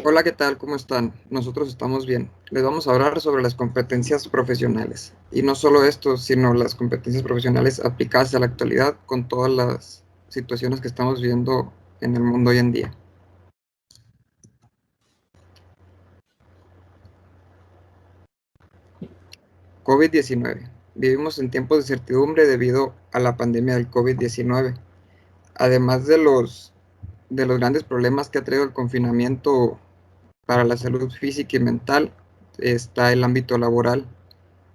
Hola, ¿qué tal? ¿Cómo están? Nosotros estamos bien. Les vamos a hablar sobre las competencias profesionales. Y no solo esto, sino las competencias profesionales aplicadas a la actualidad con todas las situaciones que estamos viendo en el mundo hoy en día. COVID-19. Vivimos en tiempos de incertidumbre debido a la pandemia del COVID-19. Además de los grandes problemas que ha traído el confinamiento para la salud física y mental, está el ámbito laboral,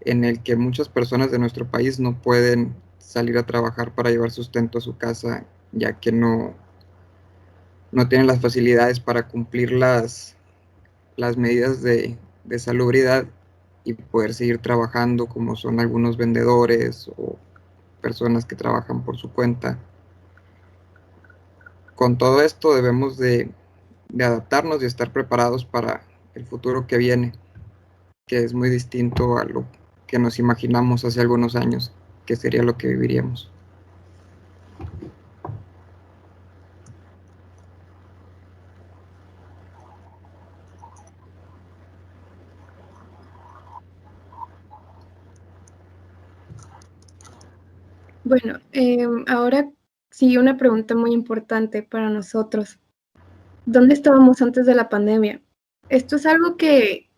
en el que muchas personas de nuestro país no pueden salir a trabajar para llevar sustento a su casa, ya que no tienen las facilidades para cumplir las medidas de salubridad y poder seguir trabajando, como son algunos vendedores o personas que trabajan por su cuenta. Con todo esto debemos de adaptarnos y estar preparados para el futuro que viene, que es muy distinto a lo que nos imaginamos hace algunos años, que sería lo que viviríamos. Bueno, ahora sí una pregunta muy importante para nosotros. ¿Dónde estábamos antes de la pandemia? Esto es algo que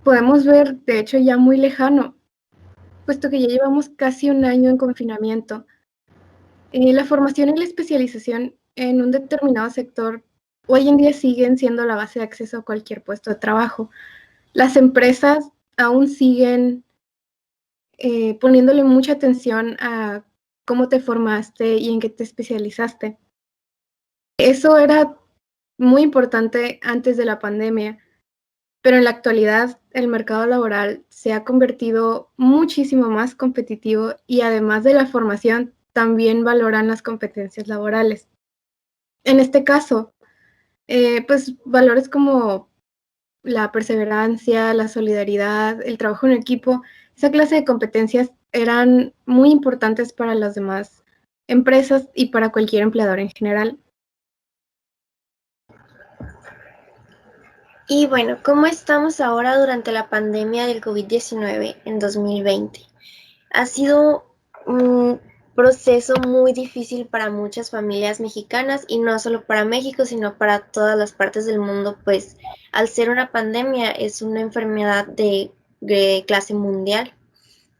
podemos ver, de hecho, ya muy lejano, puesto que ya llevamos casi un año en confinamiento. La formación y la especialización en un determinado sector hoy en día siguen siendo la base de acceso a cualquier puesto de trabajo. Las empresas aún siguen poniéndole mucha atención a cómo te formaste y en qué te especializaste. Eso era muy importante antes de la pandemia, pero en la actualidad el mercado laboral se ha convertido muchísimo más competitivo y además de la formación, también valoran las competencias laborales. En este caso, pues valores como la perseverancia, la solidaridad, el trabajo en equipo, esa clase de competencias eran muy importantes para las demás empresas y para cualquier empleador en general. Y bueno, ¿cómo estamos ahora durante la pandemia del COVID-19 en 2020? Ha sido un proceso muy difícil para muchas familias mexicanas y no solo para México, sino para todas las partes del mundo, pues al ser una pandemia es una enfermedad de clase mundial.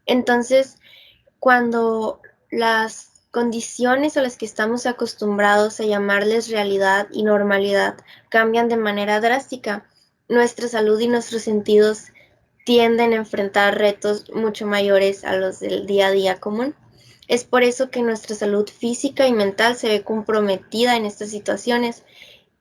Entonces, cuando las condiciones a las que estamos acostumbrados a llamarles realidad y normalidad cambian de manera drástica, nuestra salud y nuestros sentidos tienden a enfrentar retos mucho mayores a los del día a día común. Es por eso que nuestra salud física y mental se ve comprometida en estas situaciones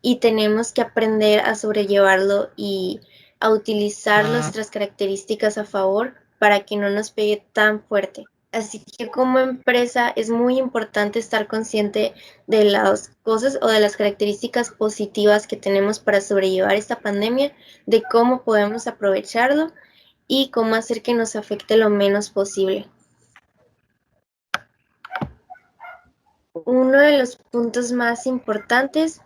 y tenemos que aprender a sobrellevarlo y a utilizar nuestras características a favor para que no nos pegue tan fuerte. Así que como empresa es muy importante estar consciente de las cosas o de las características positivas que tenemos para sobrellevar esta pandemia, de cómo podemos aprovecharlo y cómo hacer que nos afecte lo menos posible. Uno de los puntos más importantes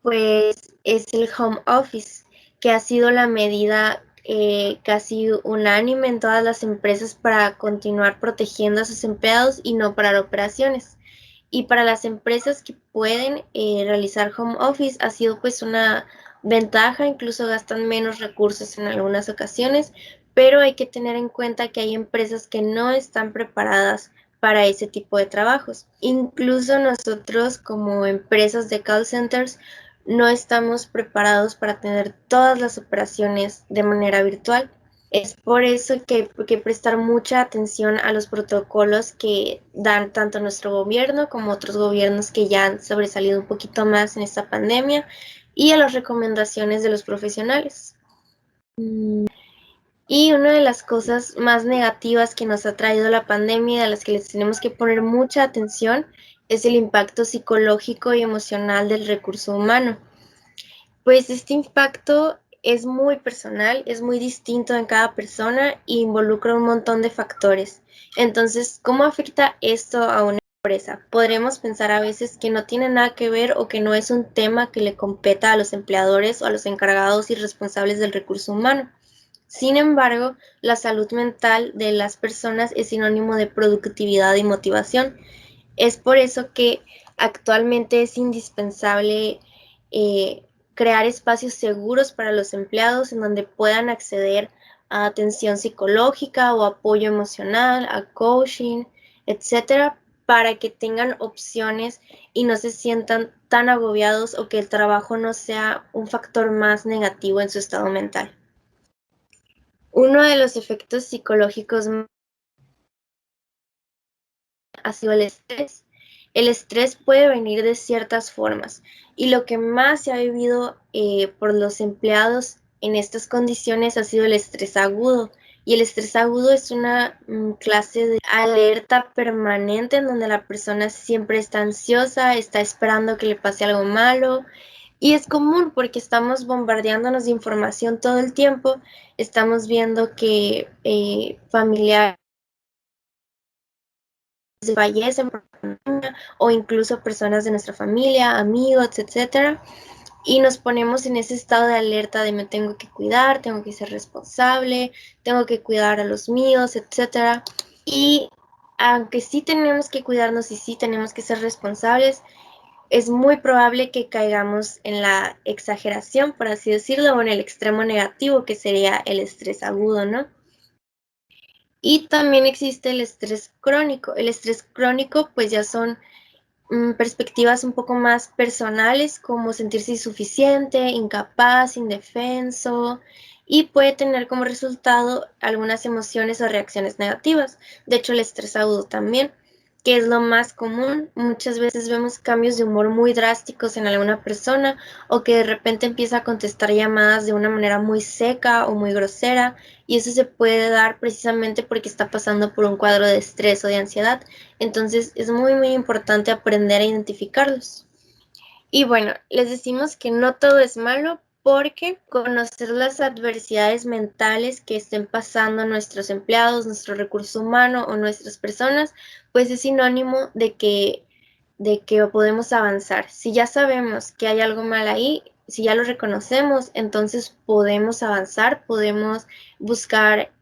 pues es el home office, que ha sido la medida casi unánime en todas las empresas para continuar protegiendo a sus empleados y no parar operaciones. Y para las empresas que pueden realizar home office ha sido pues una ventaja, incluso gastan menos recursos en algunas ocasiones, pero hay que tener en cuenta que hay empresas que no están preparadas para ese tipo de trabajos. Incluso nosotros como empresas de call centers no estamos preparados para tener todas las operaciones de manera virtual. Es por eso que hay que prestar mucha atención a los protocolos que dan tanto nuestro gobierno como otros gobiernos que ya han sobresalido un poquito más en esta pandemia y a las recomendaciones de los profesionales. Y una de las cosas más negativas que nos ha traído la pandemia y a las que les tenemos que poner mucha atención es el impacto psicológico y emocional del recurso humano. Pues este impacto es muy personal, es muy distinto en cada persona e involucra un montón de factores. Entonces, ¿cómo afecta esto a una empresa. Podremos pensar a veces que no tiene nada que ver o que no es un tema que le competa a los empleadores o a los encargados y responsables del recurso humano. Sin embargo, la salud mental de las personas es sinónimo de productividad y motivación. Es por eso que actualmente es indispensable crear espacios seguros para los empleados en donde puedan acceder a atención psicológica o apoyo emocional, a coaching, etcétera, para que tengan opciones y no se sientan tan agobiados o que el trabajo no sea un factor más negativo en su estado mental. Uno de los efectos psicológicos ha sido el estrés. El estrés puede venir de ciertas formas y lo que más se ha vivido por los empleados en estas condiciones ha sido el estrés agudo. Y el estrés agudo es una clase de alerta permanente en donde la persona siempre está ansiosa, está esperando que le pase algo malo. Y es común porque estamos bombardeándonos de información todo el tiempo, estamos viendo que familiares fallecen por pandemia o incluso personas de nuestra familia, amigos, etcétera, y nos ponemos en ese estado de alerta de me tengo que cuidar, tengo que ser responsable, tengo que cuidar a los míos, etcétera. Y aunque sí tenemos que cuidarnos y sí tenemos que ser responsables, es muy probable que caigamos en la exageración, por así decirlo, o en el extremo negativo, que sería el estrés agudo, ¿no? Y también existe el estrés crónico. El estrés crónico, pues ya son perspectivas un poco más personales, como sentirse insuficiente, incapaz, indefenso, y puede tener como resultado algunas emociones o reacciones negativas. De hecho, el estrés agudo también, que es lo más común. Muchas veces vemos cambios de humor muy drásticos en alguna persona o que de repente empieza a contestar llamadas de una manera muy seca o muy grosera, y eso se puede dar precisamente porque está pasando por un cuadro de estrés o de ansiedad. Entonces es muy importante aprender a identificarlos. Y bueno, les decimos que no todo es malo porque conocer las adversidades mentales que estén pasando nuestros empleados, nuestro recurso humano o nuestras personas, pues es sinónimo de que podemos avanzar. Si ya sabemos que hay algo mal ahí, si ya lo reconocemos, entonces podemos avanzar, podemos buscar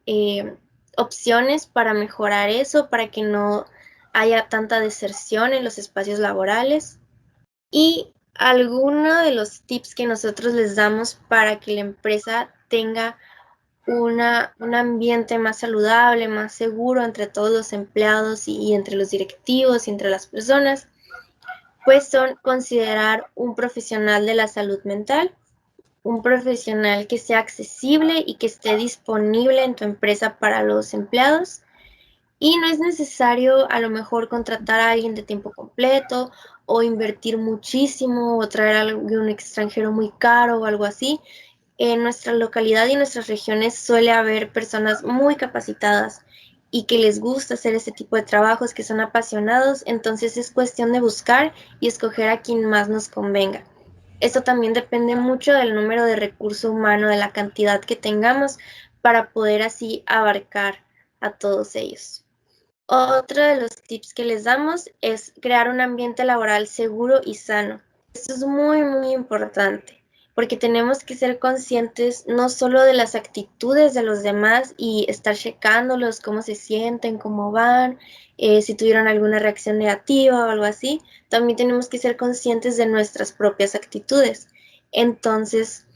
opciones para mejorar eso, para que no haya tanta deserción en los espacios laborales. Y alguno de los tips que nosotros les damos para que la empresa tenga un ambiente más saludable, más seguro entre todos los empleados y entre los directivos y entre las personas, pues son considerar un profesional de la salud mental, un profesional que sea accesible y que esté disponible en tu empresa para los empleados. Y no es necesario a lo mejor contratar a alguien de tiempo completo o invertir muchísimo o traer a algún extranjero muy caro o algo así. En nuestra localidad y en nuestras regiones suele haber personas muy capacitadas y que les gusta hacer este tipo de trabajos, que son apasionados, entonces es cuestión de buscar y escoger a quien más nos convenga. Esto también depende mucho del número de recurso humano, de la cantidad que tengamos para poder así abarcar a todos ellos. Otro de los tips que les damos es crear un ambiente laboral seguro y sano. Esto es muy importante porque tenemos que ser conscientes no solo de las actitudes de los demás y estar checándolos, cómo se sienten, cómo van, si tuvieron alguna reacción negativa o algo así. También tenemos que ser conscientes de nuestras propias actitudes. Entonces,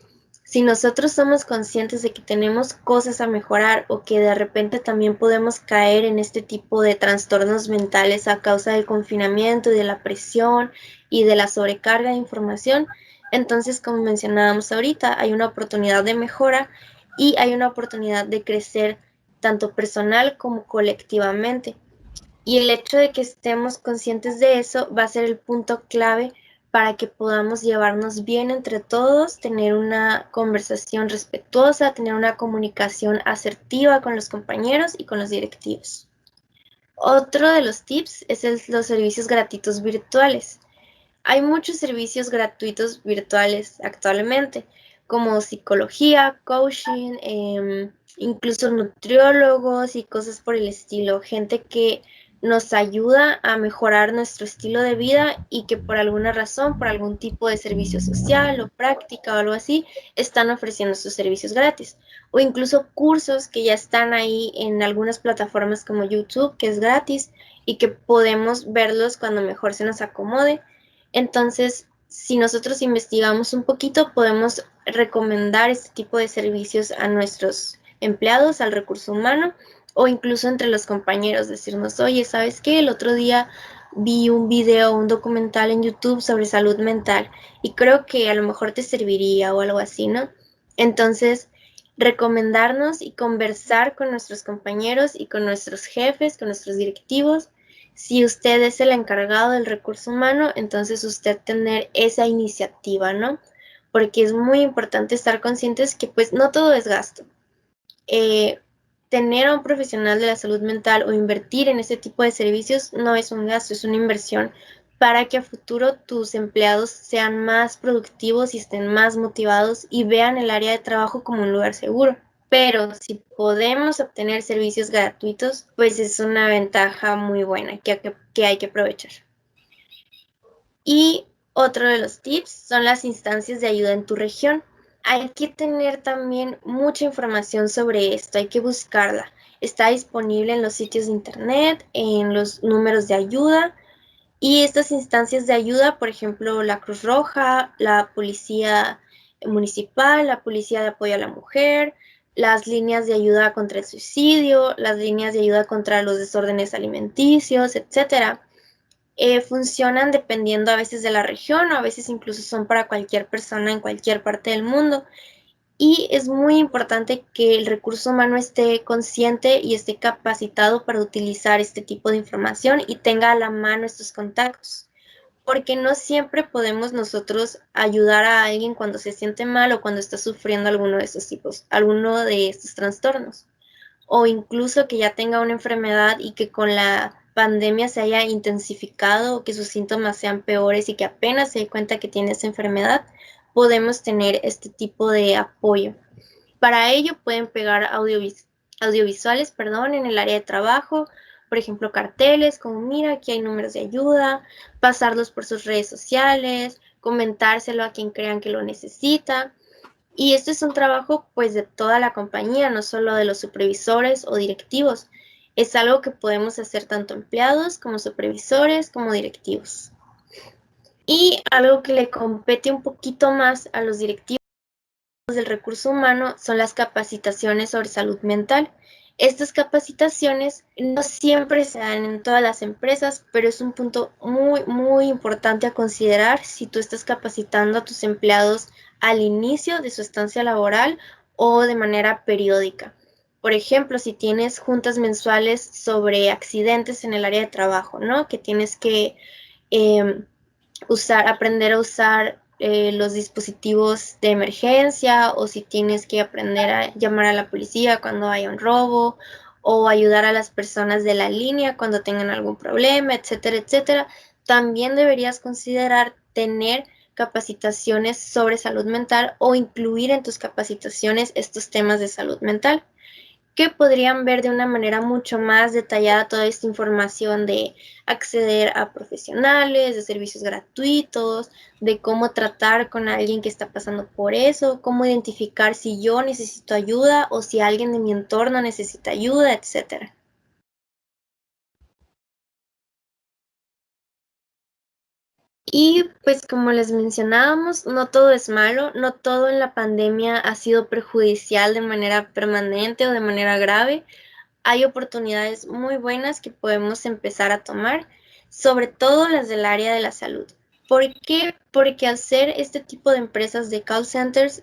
si nosotros somos conscientes de que tenemos cosas a mejorar o que de repente también podemos caer en este tipo de trastornos mentales a causa del confinamiento y de la presión y de la sobrecarga de información, entonces, como mencionábamos ahorita, hay una oportunidad de mejora y hay una oportunidad de crecer tanto personal como colectivamente. Y el hecho de que estemos conscientes de eso va a ser el punto clave para que podamos llevarnos bien entre todos, tener una conversación respetuosa, tener una comunicación asertiva con los compañeros y con los directivos. Otro de los tips es los servicios gratuitos virtuales. Hay muchos servicios gratuitos virtuales actualmente, como psicología, coaching, incluso nutriólogos y cosas por el estilo, gente que nos ayuda a mejorar nuestro estilo de vida y que por alguna razón, por algún tipo de servicio social o práctica o algo así, están ofreciendo sus servicios gratis. O incluso cursos que ya están ahí en algunas plataformas como YouTube, que es gratis y que podemos verlos cuando mejor se nos acomode. Entonces, si nosotros investigamos un poquito, podemos recomendar este tipo de servicios a nuestros empleados, al recurso humano, o incluso entre los compañeros, decirnos, oye, ¿sabes qué? El otro día vi un video, un documental en YouTube sobre salud mental y creo que a lo mejor te serviría o algo así, ¿no? Entonces, recomendarnos y conversar con nuestros compañeros y con nuestros jefes, con nuestros directivos. Si usted es el encargado del recurso humano, entonces usted tener esa iniciativa, ¿no? Porque es muy importante estar conscientes que pues no todo es gasto. Tener a un profesional de la salud mental o invertir en ese tipo de servicios no es un gasto, es una inversión para que a futuro tus empleados sean más productivos y estén más motivados y vean el área de trabajo como un lugar seguro. Pero si podemos obtener servicios gratuitos, pues es una ventaja muy buena que hay que aprovechar. Y otro de los tips son las instancias de ayuda en tu región. Hay que tener también mucha información sobre esto, hay que buscarla. Está disponible en los sitios de internet, en los números de ayuda y estas instancias de ayuda, por ejemplo, la Cruz Roja, la Policía Municipal, la Policía de Apoyo a la Mujer, las líneas de ayuda contra el suicidio, las líneas de ayuda contra los desórdenes alimenticios, etcétera. Funcionan dependiendo a veces de la región o a veces incluso son para cualquier persona en cualquier parte del mundo. Y es muy importante que el recurso humano esté consciente y esté capacitado para utilizar este tipo de información y tenga a la mano estos contactos, porque no siempre podemos nosotros ayudar a alguien cuando se siente mal o cuando está sufriendo alguno de estos tipos, alguno de estos trastornos, o incluso que ya tenga una enfermedad y que con la pandemia se haya intensificado o que sus síntomas sean peores y que apenas se dé cuenta que tiene esa enfermedad, podemos tener este tipo de apoyo. Para ello pueden pegar audiovisuales, en el área de trabajo, por ejemplo, carteles como mira, aquí hay números de ayuda, pasarlos por sus redes sociales, comentárselo a quien crean que lo necesita. Y esto es un trabajo pues de toda la compañía, no solo de los supervisores o directivos. Es algo que podemos hacer tanto empleados como supervisores como directivos. Y algo que le compete un poquito más a los directivos del recurso humano son las capacitaciones sobre salud mental. Estas capacitaciones no siempre se dan en todas las empresas, pero es un punto muy importante a considerar si tú estás capacitando a tus empleados al inicio de su estancia laboral o de manera periódica. Por ejemplo, si tienes juntas mensuales sobre accidentes en el área de trabajo, ¿no? Que tienes que aprender a usar los dispositivos de emergencia o si tienes que aprender a llamar a la policía cuando haya un robo o ayudar a las personas de la línea cuando tengan algún problema, etcétera, etcétera. También deberías considerar tener capacitaciones sobre salud mental o incluir en tus capacitaciones estos temas de salud mental, que podrían ver de una manera mucho más detallada toda esta información de acceder a profesionales, de servicios gratuitos, de cómo tratar con alguien que está pasando por eso, cómo identificar si yo necesito ayuda o si alguien de mi entorno necesita ayuda, etcétera. Y pues como les mencionábamos, no todo es malo, no todo en la pandemia ha sido perjudicial de manera permanente o de manera grave. Hay oportunidades muy buenas que podemos empezar a tomar, sobre todo las del área de la salud. ¿Por qué? Porque al ser este tipo de empresas de call centers,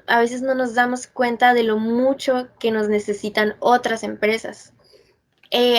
a veces no nos damos cuenta de lo mucho que nos necesitan otras empresas.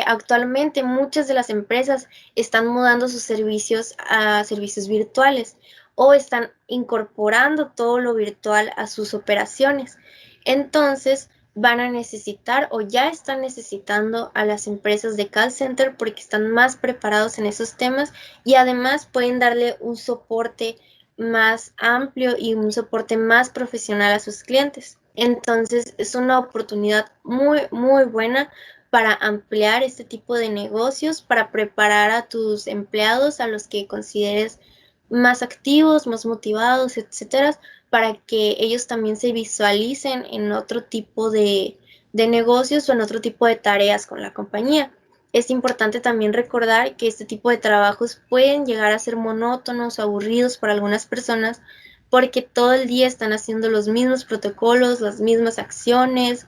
Actualmente muchas de las empresas están mudando sus servicios a servicios virtuales o están incorporando todo lo virtual a sus operaciones. Entonces van a necesitar o ya están necesitando a las empresas de call center porque están más preparados en esos temas y además pueden darle un soporte más amplio y un soporte más profesional a sus clientes. Entonces es una oportunidad muy buena para ampliar este tipo de negocios, para preparar a tus empleados, a los que consideres más activos, más motivados, etcétera, para que ellos también se visualicen en otro tipo de negocios o en otro tipo de tareas con la compañía. Es importante también recordar que este tipo de trabajos pueden llegar a ser monótonos o aburridos para algunas personas porque todo el día están haciendo los mismos protocolos, las mismas acciones,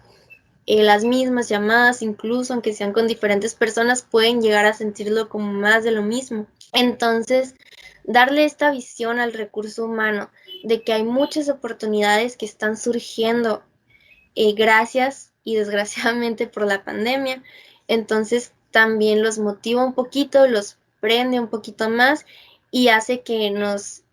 las mismas llamadas, incluso aunque sean con diferentes personas, pueden llegar a sentirlo como más de lo mismo. Entonces, darle esta visión al recurso humano de que hay muchas oportunidades que están surgiendo gracias y desgraciadamente por la pandemia, entonces también los motiva un poquito, los prende un poquito más y hace que nos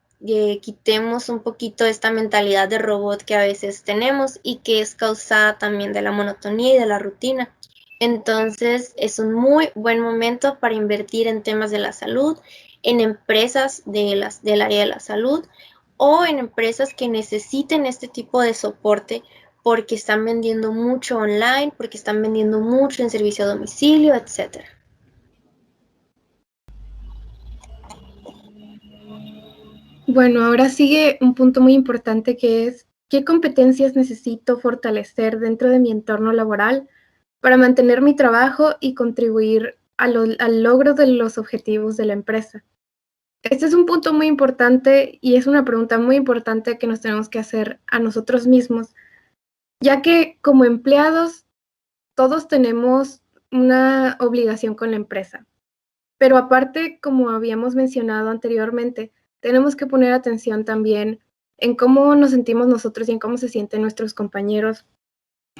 quitemos un poquito esta mentalidad de robot que a veces tenemos y que es causada también de la monotonía y de la rutina. Entonces es un muy buen momento para invertir en temas de la salud, en empresas del área de la salud o en empresas que necesiten este tipo de soporte porque están vendiendo mucho online, porque están vendiendo mucho en servicio a domicilio, etc. Bueno, ahora sigue un punto muy importante que es qué competencias necesito fortalecer dentro de mi entorno laboral para mantener mi trabajo y contribuir al logro de los objetivos de la empresa. Este es un punto muy importante y es una pregunta muy importante que nos tenemos que hacer a nosotros mismos, ya que como empleados todos tenemos una obligación con la empresa. Pero aparte, como habíamos mencionado anteriormente, tenemos que poner atención también en cómo nos sentimos nosotros y en cómo se sienten nuestros compañeros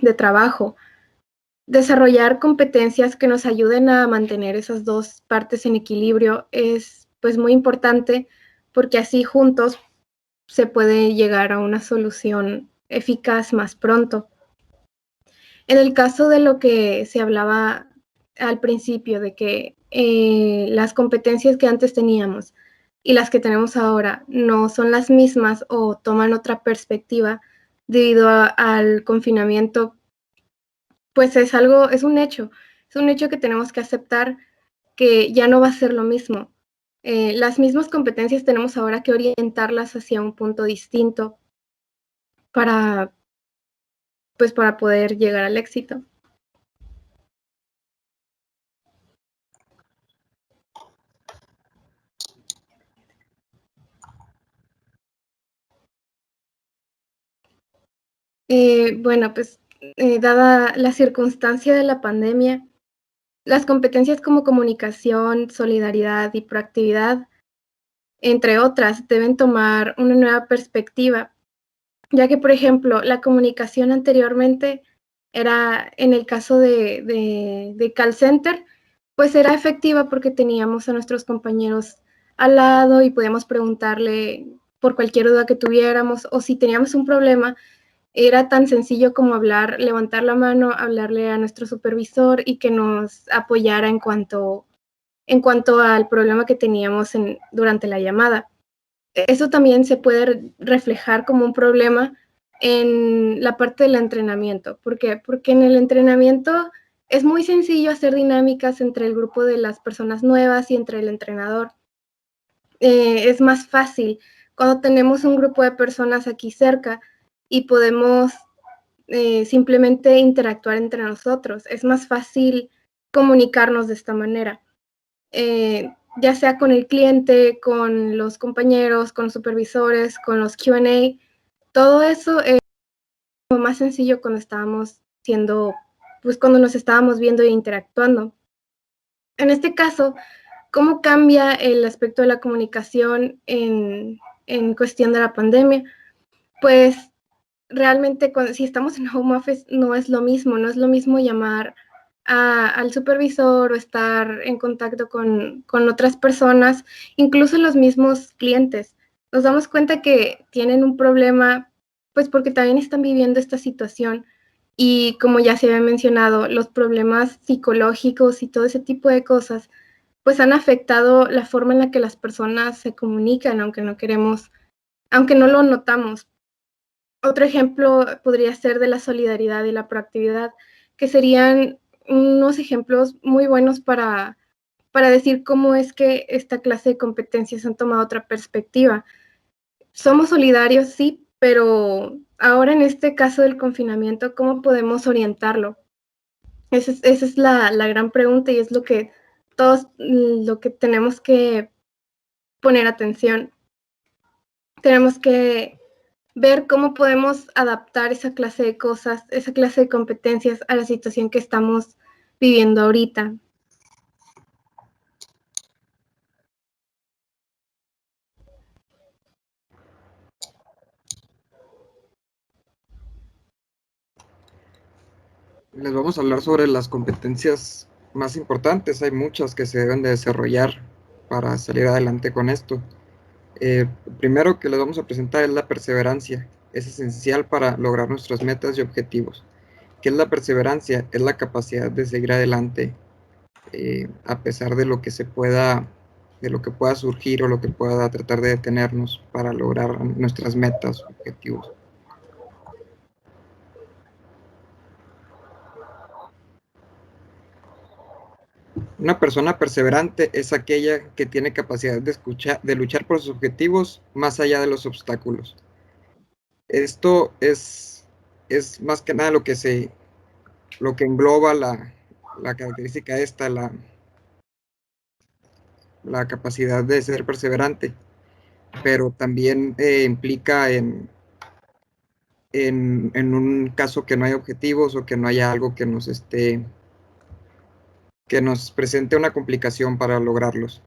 de trabajo. Desarrollar competencias que nos ayuden a mantener esas dos partes en equilibrio es pues muy importante porque así juntos se puede llegar a una solución eficaz más pronto. En el caso de lo que se hablaba al principio, de que las competencias que antes teníamos y las que tenemos ahora no son las mismas o toman otra perspectiva debido al confinamiento, pues es un hecho que tenemos que aceptar que ya no va a ser lo mismo. Las mismas competencias tenemos ahora que orientarlas hacia un punto distinto para, pues, para poder llegar al éxito. Bueno, pues dada la circunstancia de la pandemia, las competencias como comunicación, solidaridad y proactividad, entre otras, deben tomar una nueva perspectiva, ya que, por ejemplo, la comunicación anteriormente era, en el caso de call center, pues era efectiva porque teníamos a nuestros compañeros al lado y podíamos preguntarle por cualquier duda que tuviéramos o si teníamos un problema, era tan sencillo como levantar la mano, hablarle a nuestro supervisor y que nos apoyara en cuanto al problema que teníamos durante la llamada. Eso también se puede reflejar como un problema en la parte del entrenamiento. ¿Por qué? Porque en el entrenamiento es muy sencillo hacer dinámicas entre el grupo de las personas nuevas y entre el entrenador. Es más fácil cuando tenemos un grupo de personas aquí cerca y podemos simplemente interactuar entre nosotros. Es más fácil comunicarnos de esta manera, ya sea con el cliente, con los compañeros, con los supervisores, con los Q&A. Todo eso es más sencillo cuando cuando nos estábamos viendo e interactuando. En este caso, ¿cómo cambia el aspecto de la comunicación en cuestión de la pandemia? Pues realmente si estamos en home office no es lo mismo llamar al supervisor o estar en contacto con otras personas, incluso los mismos clientes. Nos damos cuenta que tienen un problema, pues porque también están viviendo esta situación y como ya se había mencionado, los problemas psicológicos y todo ese tipo de cosas, pues han afectado la forma en la que las personas se comunican, aunque no lo notamos. Otro ejemplo podría ser de la solidaridad y la proactividad, que serían unos ejemplos muy buenos para decir cómo es que esta clase de competencias han tomado otra perspectiva. Somos solidarios, sí, pero ahora en este caso del confinamiento, ¿cómo podemos orientarlo? Esa es la gran pregunta y es lo que todos lo que tenemos que poner atención. Tenemos que ver cómo podemos adaptar esa clase de cosas, esa clase de competencias a la situación que estamos viviendo ahorita. Les vamos a hablar sobre las competencias más importantes. Hay muchas que se deben de desarrollar para salir adelante con esto. Primero que les vamos a presentar es la perseverancia. Es esencial para lograr nuestras metas y objetivos. ¿Qué es la perseverancia? Es la capacidad de seguir adelante a pesar de lo que de lo que pueda surgir o lo que pueda tratar de detenernos para lograr nuestras metas o objetivos. Una persona perseverante es aquella que tiene capacidad de luchar por sus objetivos más allá de los obstáculos. Esto es más que nada lo que engloba la característica esta, la capacidad de ser perseverante, pero también implica en un caso que no hay objetivos o que no haya algo que nos presente una complicación para lograrlos.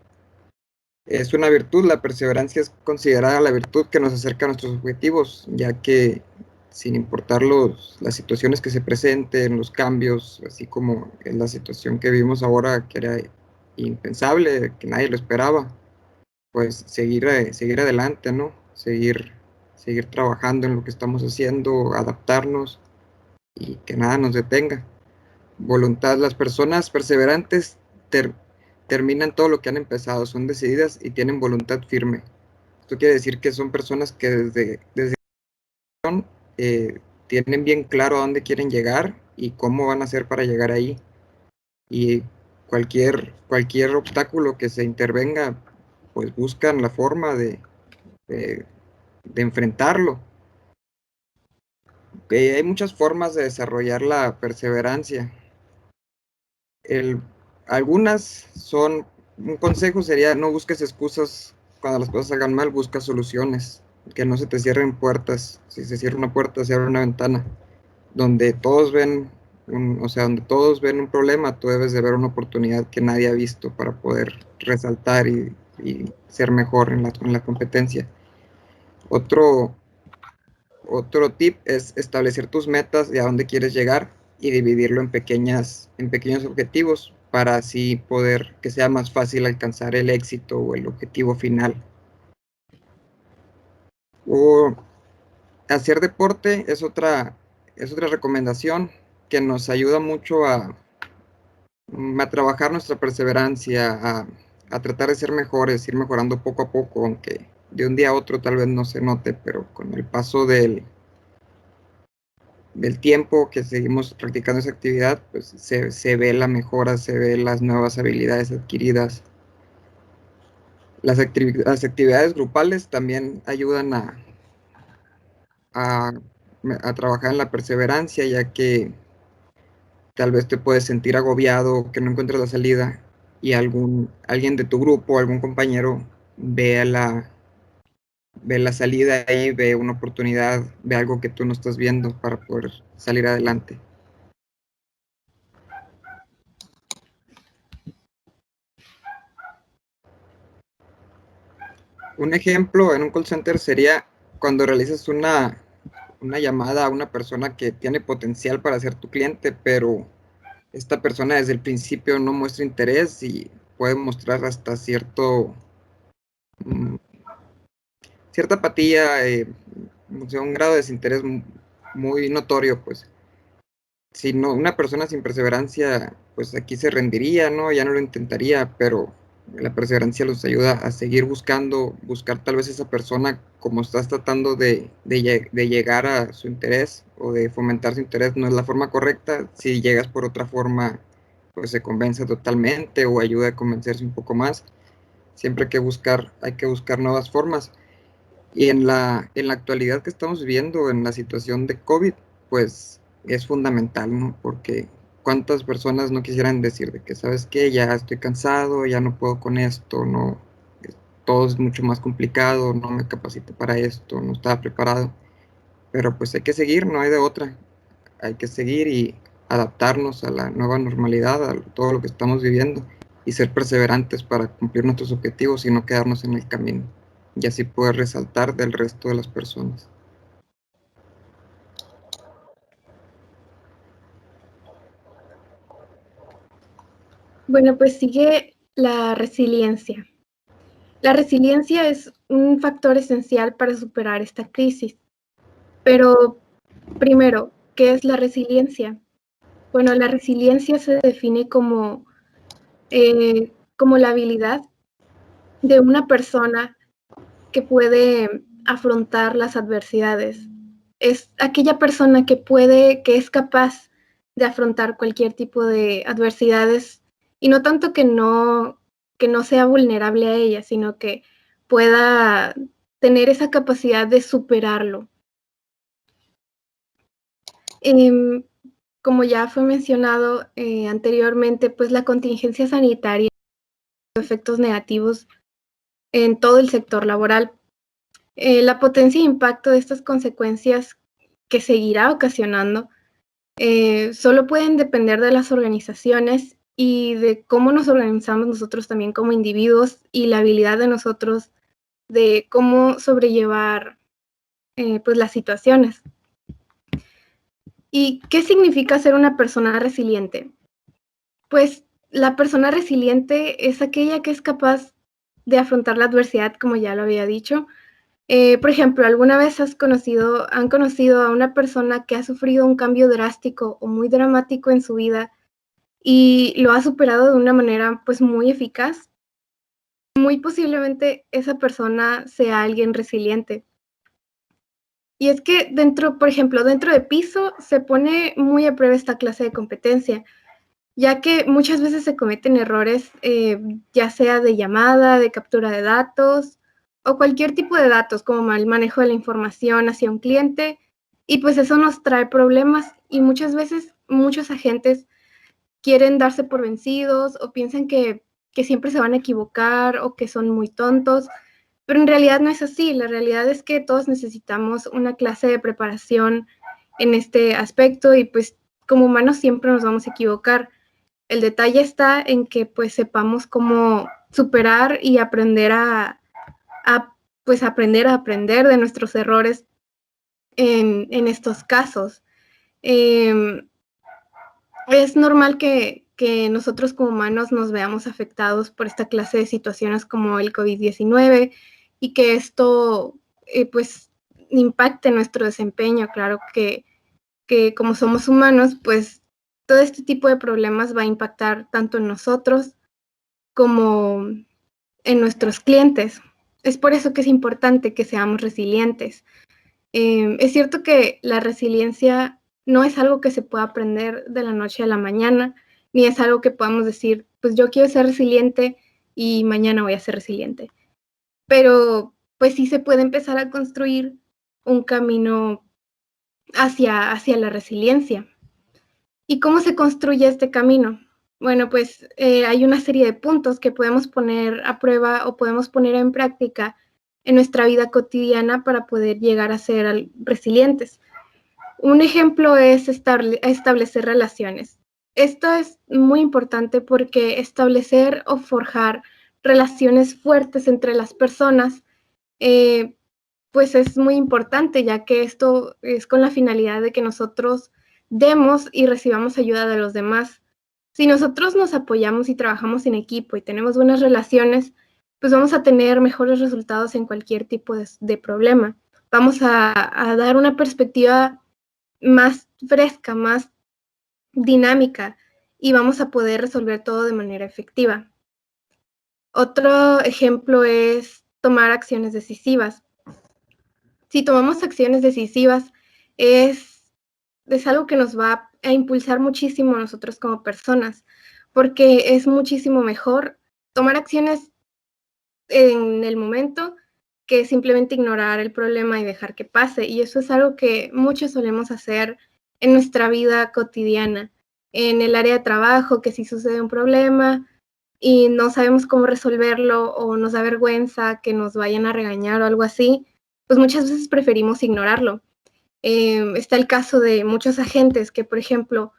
Es una virtud, la perseverancia es considerada la virtud que nos acerca a nuestros objetivos, ya que sin importar las situaciones que se presenten, los cambios, así como en la situación que vivimos ahora, que era impensable, que nadie lo esperaba, pues seguir adelante, ¿no? Seguir trabajando en lo que estamos haciendo, adaptarnos y que nada nos detenga. Voluntad, las personas perseverantes terminan todo lo que han empezado, son decididas y tienen voluntad firme. Esto quiere decir que son personas que desde tienen bien claro a dónde quieren llegar y cómo van a hacer para llegar ahí. Y cualquier obstáculo que se intervenga, pues buscan la forma de enfrentarlo. Hay muchas formas de desarrollar la perseverancia. El, algunas son, un consejo sería no busques excusas cuando las cosas salgan mal, busca soluciones, que no se te cierren puertas. Si se cierra una puerta, se abre una ventana. Donde todos ven donde todos ven un problema, tú debes de ver una oportunidad que nadie ha visto para poder resaltar y ser mejor en la competencia. Otro tip es establecer tus metas y a dónde quieres llegar y dividirlo en pequeños objetivos para así poder que sea más fácil alcanzar el éxito o el objetivo final. O hacer deporte es otra recomendación que nos ayuda mucho a trabajar nuestra perseverancia, a tratar de ser mejores, ir mejorando poco a poco, aunque de un día a otro tal vez no se note, pero con el paso del tiempo que seguimos practicando esa actividad, pues se ve la mejora, se ve las nuevas habilidades adquiridas. Las actividades grupales también ayudan a, a trabajar en la perseverancia, ya que tal vez te puedes sentir agobiado, que no encuentras la salida, y alguien de tu grupo, algún compañero, ve la salida ahí, ve una oportunidad, ve algo que tú no estás viendo para poder salir adelante. Un ejemplo en un call center sería cuando realizas una llamada a una persona que tiene potencial para ser tu cliente, pero esta persona desde el principio no muestra interés y puede mostrar hasta cierta apatía, un grado de desinterés muy notorio, pues. Si no, una persona sin perseverancia, pues aquí se rendiría, ¿no? Ya no lo intentaría, pero la perseverancia los ayuda a seguir buscar tal vez esa persona como estás tratando de llegar a su interés o de fomentar su interés, no es la forma correcta. Si llegas por otra forma, pues se convence totalmente o ayude a convencerse un poco más. Siempre hay que buscar nuevas formas. Y en la actualidad que estamos viviendo, en la situación de COVID, pues es fundamental, ¿no? Porque cuántas personas no quisieran decir de que, ¿sabes qué? Ya estoy cansado, ya no puedo con esto, no, todo es mucho más complicado, no me capacité para esto, no estaba preparado. Pero pues hay que seguir, no hay de otra. Hay que seguir y adaptarnos a la nueva normalidad, a todo lo que estamos viviendo y ser perseverantes para cumplir nuestros objetivos y no quedarnos en el camino y así poder resaltar del resto de las personas. Bueno, pues sigue la resiliencia. La resiliencia es un factor esencial para superar esta crisis. Pero primero, ¿qué es la resiliencia? Bueno, la resiliencia se define como la habilidad de una persona que puede afrontar las adversidades. Es aquella persona que es capaz de afrontar cualquier tipo de adversidades y no tanto que no sea vulnerable a ellas, sino que pueda tener esa capacidad de superarlo. Em, Como ya fue mencionado anteriormente, pues la contingencia sanitaria efectos negativos en todo el sector laboral. La potencia e impacto de estas consecuencias que seguirá ocasionando solo pueden depender de las organizaciones y de cómo nos organizamos nosotros también como individuos y la habilidad de nosotros de cómo sobrellevar pues las situaciones. ¿Y qué significa ser una persona resiliente? Pues la persona resiliente es aquella que es capaz de afrontar la adversidad, como ya lo había dicho. Por ejemplo, ¿alguna vez han conocido a una persona que ha sufrido un cambio drástico o muy dramático en su vida y lo ha superado de una manera pues muy eficaz? Muy posiblemente esa persona sea alguien resiliente. Y es que por ejemplo, dentro de Piso se pone muy a prueba esta clase de competencia, ya que muchas veces se cometen errores, ya sea de llamada, de captura de datos o cualquier tipo de datos, como mal manejo de la información hacia un cliente, y pues eso nos trae problemas y muchas veces muchos agentes quieren darse por vencidos o piensan que siempre se van a equivocar o que son muy tontos, pero en realidad no es así. La realidad es que todos necesitamos una clase de preparación en este aspecto y pues como humanos siempre nos vamos a equivocar. El detalle está en que pues sepamos cómo superar y pues aprender a aprender de nuestros errores en estos casos. Es normal que nosotros como humanos nos veamos afectados por esta clase de situaciones como el COVID-19 y que esto pues impacte nuestro desempeño. Claro que como somos humanos, pues todo este tipo de problemas va a impactar tanto en nosotros como en nuestros clientes. Es por eso que es importante que seamos resilientes. Es cierto que la resiliencia no es algo que se pueda aprender de la noche a la mañana, ni es algo que podamos decir, pues yo quiero ser resiliente y mañana voy a ser resiliente. Pero pues sí se puede empezar a construir un camino hacia la resiliencia. ¿Y cómo se construye este camino? Bueno, pues hay una serie de puntos que podemos poner a prueba o podemos poner en práctica en nuestra vida cotidiana para poder llegar a ser resilientes. Un ejemplo es establecer relaciones. Esto es muy importante porque establecer o forjar relaciones fuertes entre las personas, pues es muy importante, ya que esto es con la finalidad de que nosotros demos y recibamos ayuda de los demás. Si nosotros nos apoyamos y trabajamos en equipo y tenemos buenas relaciones, pues vamos a tener mejores resultados en cualquier tipo de problema. Vamos a dar una perspectiva más fresca, más dinámica y vamos a poder resolver todo de manera efectiva. Otro ejemplo es tomar acciones decisivas. Si tomamos acciones decisivas, es algo que nos va a impulsar muchísimo a nosotros como personas, porque es muchísimo mejor tomar acciones en el momento que simplemente ignorar el problema y dejar que pase. Y eso es algo que muchos solemos hacer en nuestra vida cotidiana, en el área de trabajo, que si sucede un problema y no sabemos cómo resolverlo o nos da vergüenza que nos vayan a regañar o algo así, pues muchas veces preferimos ignorarlo. Está el caso de muchos agentes que, por ejemplo,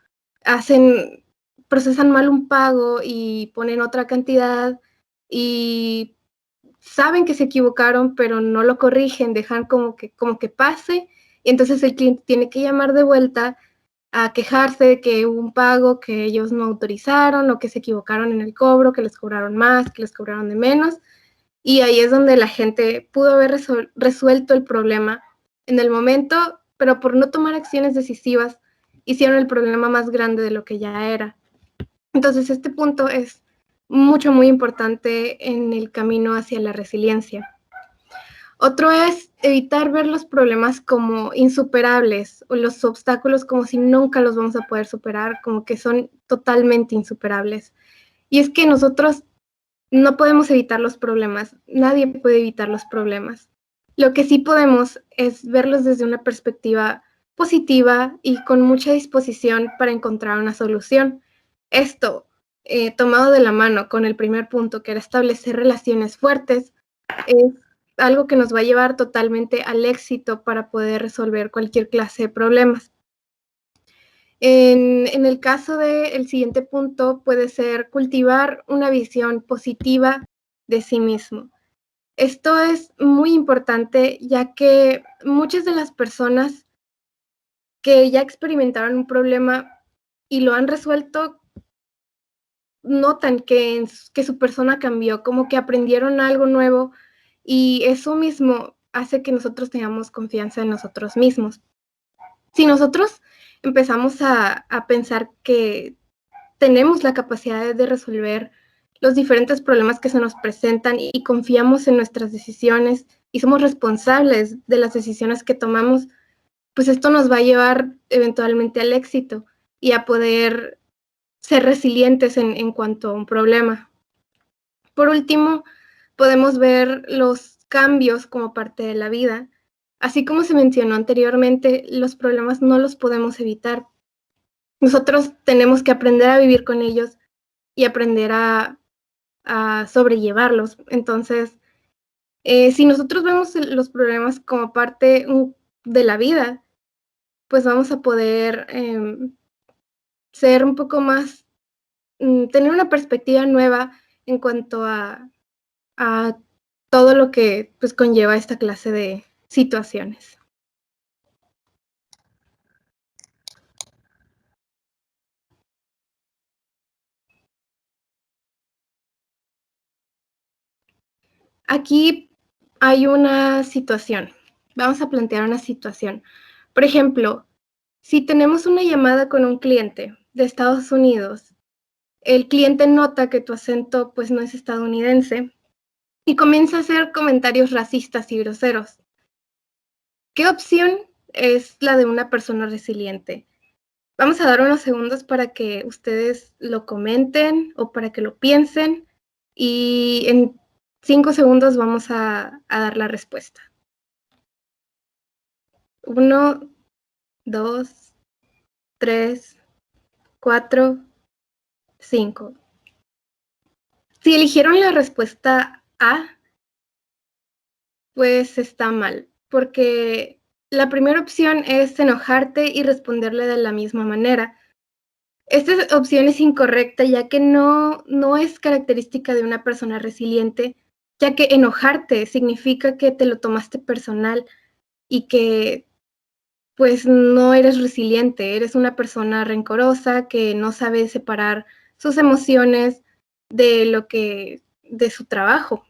procesan mal un pago y ponen otra cantidad y saben que se equivocaron, pero no lo corrigen, dejan como que pase, y entonces el cliente tiene que llamar de vuelta a quejarse de que hubo un pago que ellos no autorizaron o que se equivocaron en el cobro, que les cobraron más, que les cobraron de menos, y ahí es donde la gente pudo haber resuelto el problema en el momento, pero por no tomar acciones decisivas, hicieron el problema más grande de lo que ya era. Entonces, este punto es muy importante en el camino hacia la resiliencia. Otro es evitar ver los problemas como insuperables o los obstáculos como si nunca los vamos a poder superar, como que son totalmente insuperables. Y es que nosotros no podemos evitar los problemas, nadie puede evitar los problemas. Lo que sí podemos es verlos desde una perspectiva positiva y con mucha disposición para encontrar una solución. Esto, tomado de la mano con el primer punto, que era establecer relaciones fuertes, es algo que nos va a llevar totalmente al éxito para poder resolver cualquier clase de problemas. En el caso del siguiente punto puede ser cultivar una visión positiva de sí mismo. Esto es muy importante ya que muchas de las personas que ya experimentaron un problema y lo han resuelto notan que su persona cambió, como que aprendieron algo nuevo, y eso mismo hace que nosotros tengamos confianza en nosotros mismos. Si nosotros empezamos a pensar que tenemos la capacidad de resolver los diferentes problemas que se nos presentan y confiamos en nuestras decisiones y somos responsables de las decisiones que tomamos, pues esto nos va a llevar eventualmente al éxito y a poder ser resilientes en cuanto a un problema. Por último, podemos ver los cambios como parte de la vida. Así como se mencionó anteriormente, los problemas no los podemos evitar. Nosotros tenemos que aprender a vivir con ellos y aprender a sobrellevarlos. Entonces, si nosotros vemos los problemas como parte de la vida, pues vamos a poder ser un poco más, tener una perspectiva nueva en cuanto a todo lo que pues conlleva esta clase de situaciones. Aquí hay una situación. Vamos a plantear una situación. Por ejemplo, si tenemos una llamada con un cliente de Estados Unidos, el cliente nota que tu acento pues no es estadounidense y comienza a hacer comentarios racistas y groseros. ¿Qué opción es la de una persona resiliente? Vamos a dar unos segundos para que ustedes lo comenten o para que lo piensen, y en 5 segundos vamos a dar la respuesta. 1, 2, 3, 4, 5. Si eligieron la respuesta A, pues está mal, porque la primera opción es enojarte y responderle de la misma manera. Esta opción es incorrecta, ya que no es característica de una persona resiliente, ya que enojarte significa que te lo tomaste personal y que pues no eres resiliente, eres una persona rencorosa que no sabe separar sus emociones de su trabajo.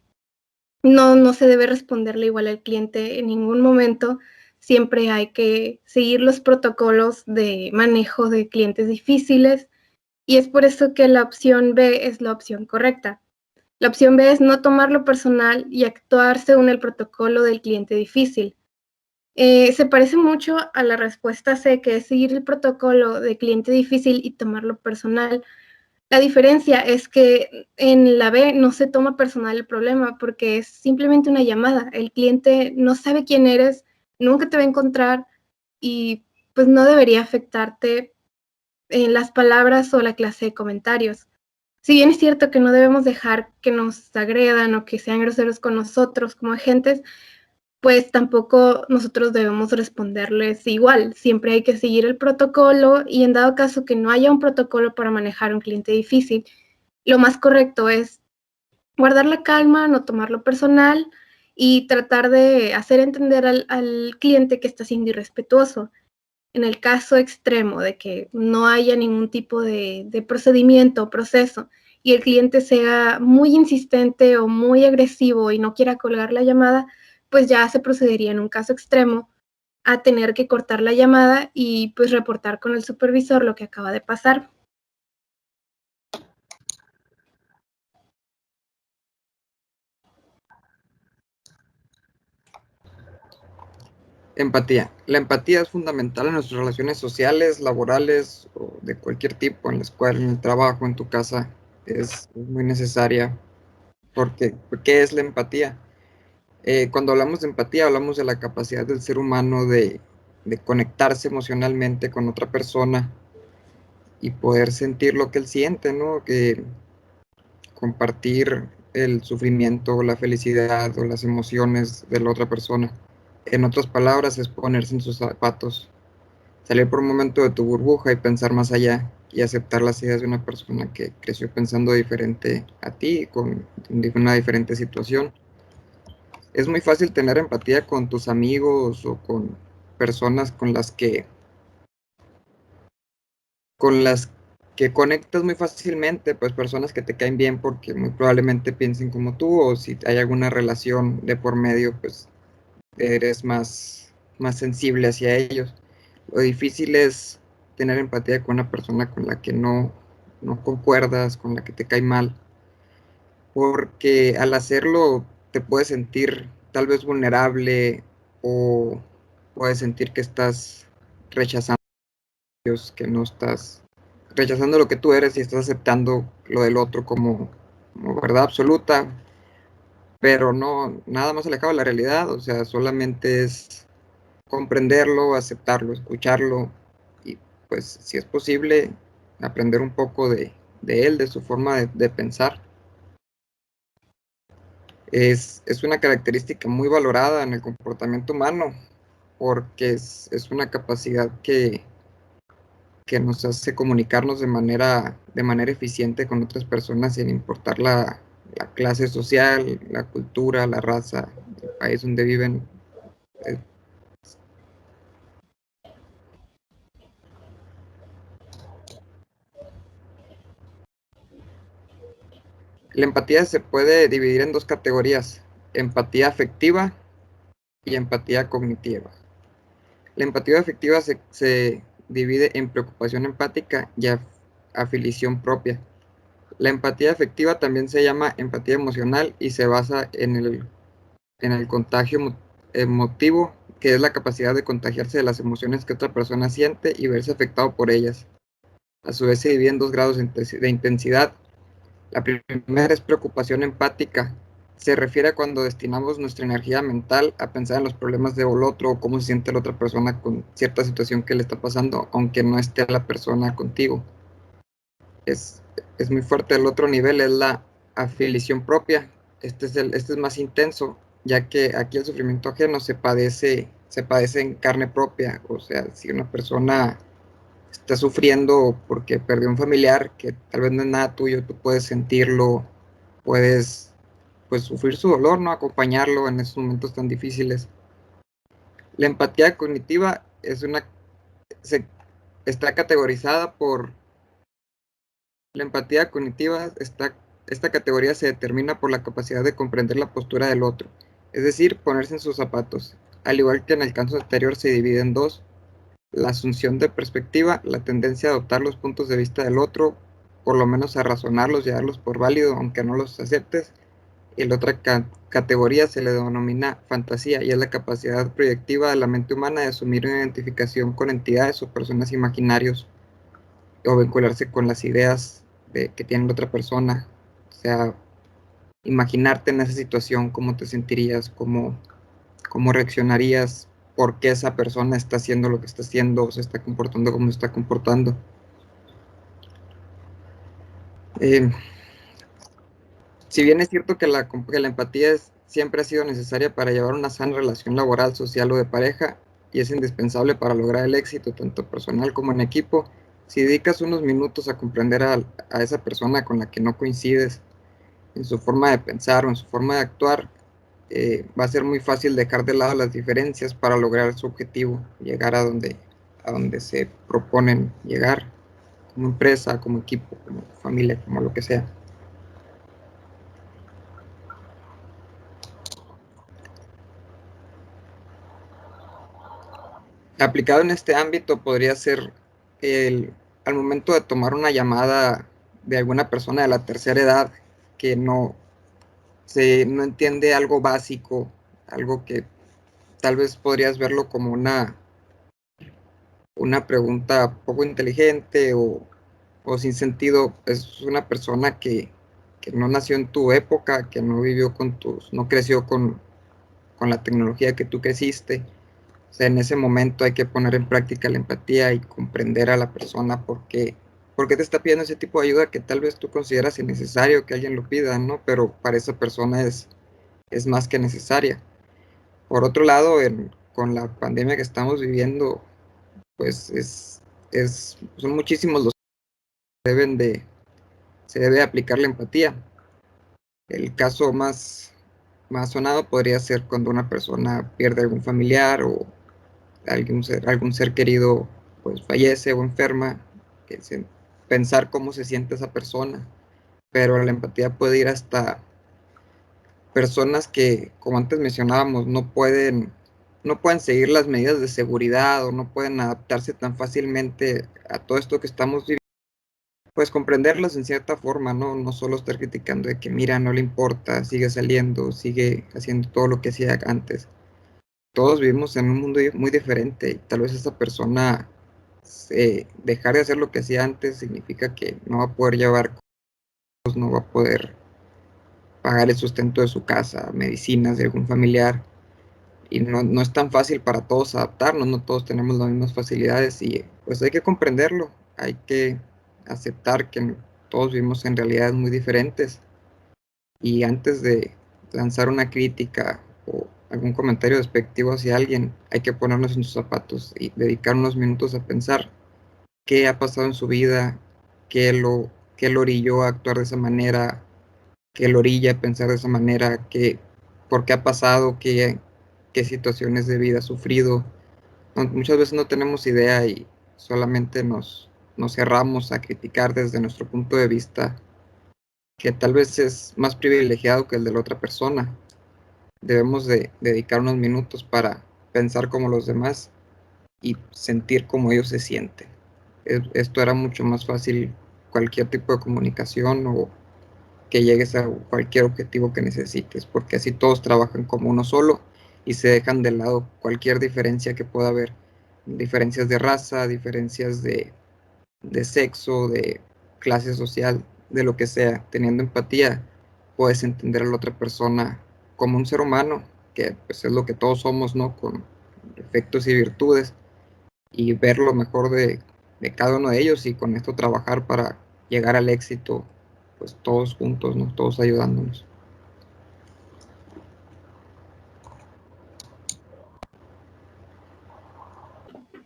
No se debe responderle igual al cliente en ningún momento. Siempre hay que seguir los protocolos de manejo de clientes difíciles, y es por eso que la opción B es la opción correcta. La opción B es no tomarlo personal y actuar según el protocolo del cliente difícil. Se parece mucho a la respuesta C, que es seguir el protocolo de cliente difícil y tomarlo personal, La diferencia es que en la B no se toma personal el problema porque es simplemente una llamada. El cliente no sabe quién eres, nunca te va a encontrar y pues no debería afectarte en las palabras o la clase de comentarios. Si bien es cierto que no debemos dejar que nos agredan o que sean groseros con nosotros como agentes, pues tampoco nosotros debemos responderles igual. Siempre hay que seguir el protocolo y en dado caso que no haya un protocolo para manejar un cliente difícil, lo más correcto es guardar la calma, no tomarlo personal y tratar de hacer entender al cliente que está siendo irrespetuoso. En el caso extremo de que no haya ningún tipo de procedimiento o proceso y el cliente sea muy insistente o muy agresivo y no quiera colgar la llamada, pues ya se procedería en un caso extremo a tener que cortar la llamada y pues reportar con el supervisor lo que acaba de pasar. Empatía. La empatía es fundamental en nuestras relaciones sociales, laborales o de cualquier tipo, en la escuela, en el trabajo, en tu casa. Es muy necesaria. ¿Qué es la empatía? Cuando hablamos de empatía, hablamos de la capacidad del ser humano de conectarse emocionalmente con otra persona y poder sentir lo que él siente, ¿no? Que compartir el sufrimiento, la felicidad o las emociones de la otra persona. En otras palabras, es ponerse en sus zapatos, salir por un momento de tu burbuja y pensar más allá y aceptar las ideas de una persona que creció pensando diferente a ti, con una diferente situación. Es muy fácil tener empatía con tus amigos o con personas con las que conectas muy fácilmente, pues personas que te caen bien porque muy probablemente piensen como tú, o si hay alguna relación de por medio, pues eres más sensible hacia ellos. Lo difícil es tener empatía con una persona con la que no concuerdas, con la que te cae mal, porque al hacerlo te puedes sentir tal vez vulnerable o puedes sentir que estás rechazando a ellos, que no estás rechazando lo que tú eres y estás aceptando lo del otro como verdad absoluta, pero no, nada más alejado de la realidad, o sea, solamente es comprenderlo, aceptarlo, escucharlo y pues si es posible aprender un poco de él, de su forma de pensar. Es una característica muy valorada en el comportamiento humano porque es una capacidad que nos hace comunicarnos de manera eficiente con otras personas sin importar la clase social, la cultura, la raza, el país donde viven. Eh, La empatía se puede dividir en dos categorías: empatía afectiva y empatía cognitiva. La empatía afectiva se divide en preocupación empática y afiliación propia. La empatía afectiva también se llama empatía emocional y se basa en el contagio emotivo, que es la capacidad de contagiarse de las emociones que otra persona siente y verse afectado por ellas. A su vez se divide en dos grados de intensidad. La primera es preocupación empática. Se refiere a cuando destinamos nuestra energía mental a pensar en los problemas del otro o cómo se siente la otra persona con cierta situación que le está pasando, aunque no esté la persona contigo. Es, es muy fuerte. El otro nivel es la afiliación propia. Este es más intenso, ya que aquí el sufrimiento ajeno se padece en carne propia. O sea, si una persona está sufriendo porque perdió un familiar que tal vez no es nada tuyo, tú puedes sentirlo, puedes pues sufrir su dolor, ¿no? Acompañarlo en esos momentos tan difíciles. La empatía cognitiva está categorizada por la empatía cognitiva. Esta categoría se determina por la capacidad de comprender la postura del otro, es decir, ponerse en sus zapatos. Al igual que en el caso anterior, se divide en dos: la asunción de perspectiva, la tendencia a adoptar los puntos de vista del otro, por lo menos a razonarlos y a darlos por válido, aunque no los aceptes. Y la otra categoría se le denomina fantasía, y es la capacidad proyectiva de la mente humana de asumir una identificación con entidades o personas imaginarios o vincularse con las ideas que tiene la otra persona. O sea, imaginarte en esa situación, cómo te sentirías, cómo reaccionarías, por qué esa persona está haciendo lo que está haciendo, o se está comportando como se está comportando. Si bien es cierto que la empatía siempre ha sido necesaria para llevar una sana relación laboral, social o de pareja, y es indispensable para lograr el éxito tanto personal como en equipo, si dedicas unos minutos a comprender a esa persona con la que no coincides en su forma de pensar o en su forma de actuar, va a ser muy fácil dejar de lado las diferencias para lograr su objetivo, llegar a donde se proponen llegar, como empresa, como equipo, como familia, como lo que sea. Aplicado en este ámbito podría ser al momento de tomar una llamada de alguna persona de la tercera edad que no entiende algo básico, algo que tal vez podrías verlo como una pregunta poco inteligente o sin sentido. Es una persona que no nació en tu época, que no vivió no creció con la tecnología que tú creciste. O sea, en ese momento hay que poner en práctica la empatía y comprender a la persona por qué te está pidiendo ese tipo de ayuda que tal vez tú consideras innecesario que alguien lo pida, ¿no? Pero para esa persona es más que necesaria. Por otro lado, con la pandemia que estamos viviendo, pues son muchísimos los que se debe aplicar la empatía. El caso más sonado podría ser cuando una persona pierde algún familiar o algún ser querido pues fallece o enferma, pensar cómo se siente esa persona, pero la empatía puede ir hasta personas que, como antes mencionábamos, no pueden seguir las medidas de seguridad o no pueden adaptarse tan fácilmente a todo esto que estamos viviendo, pues comprenderlos en cierta forma, ¿no? No solo estar criticando de que, mira, no le importa, sigue saliendo, sigue haciendo todo lo que hacía antes. Todos vivimos en un mundo muy diferente y tal vez esa persona dejar de hacer lo que hacía antes significa que no va a poder llevar cosas, no va a poder pagar el sustento de su casa, medicinas de algún familiar, y no es tan fácil para todos adaptarnos, no todos tenemos las mismas facilidades y pues hay que comprenderlo, hay que aceptar que todos vivimos en realidades muy diferentes y antes de lanzar una crítica o algún comentario despectivo hacia alguien, hay que ponernos en sus zapatos y dedicar unos minutos a pensar qué ha pasado en su vida, qué lo orilló a actuar de esa manera, qué lo orilla a pensar de esa manera, por qué ha pasado, qué situaciones de vida ha sufrido. Muchas veces no tenemos idea y solamente nos cerramos a criticar desde nuestro punto de vista, que tal vez es más privilegiado que el de la otra persona. Debemos de dedicar unos minutos para pensar como los demás y sentir como ellos se sienten. Esto hará mucho más fácil cualquier tipo de comunicación o que llegues a cualquier objetivo que necesites, porque así todos trabajan como uno solo y se dejan de lado cualquier diferencia que pueda haber, diferencias de raza, diferencias de sexo, de clase social, de lo que sea. Teniendo empatía, puedes entender a la otra persona como un ser humano, que pues es lo que todos somos, ¿no? Con defectos y virtudes, y ver lo mejor de cada uno de ellos y con esto trabajar para llegar al éxito, pues todos juntos, ¿no? Todos ayudándonos.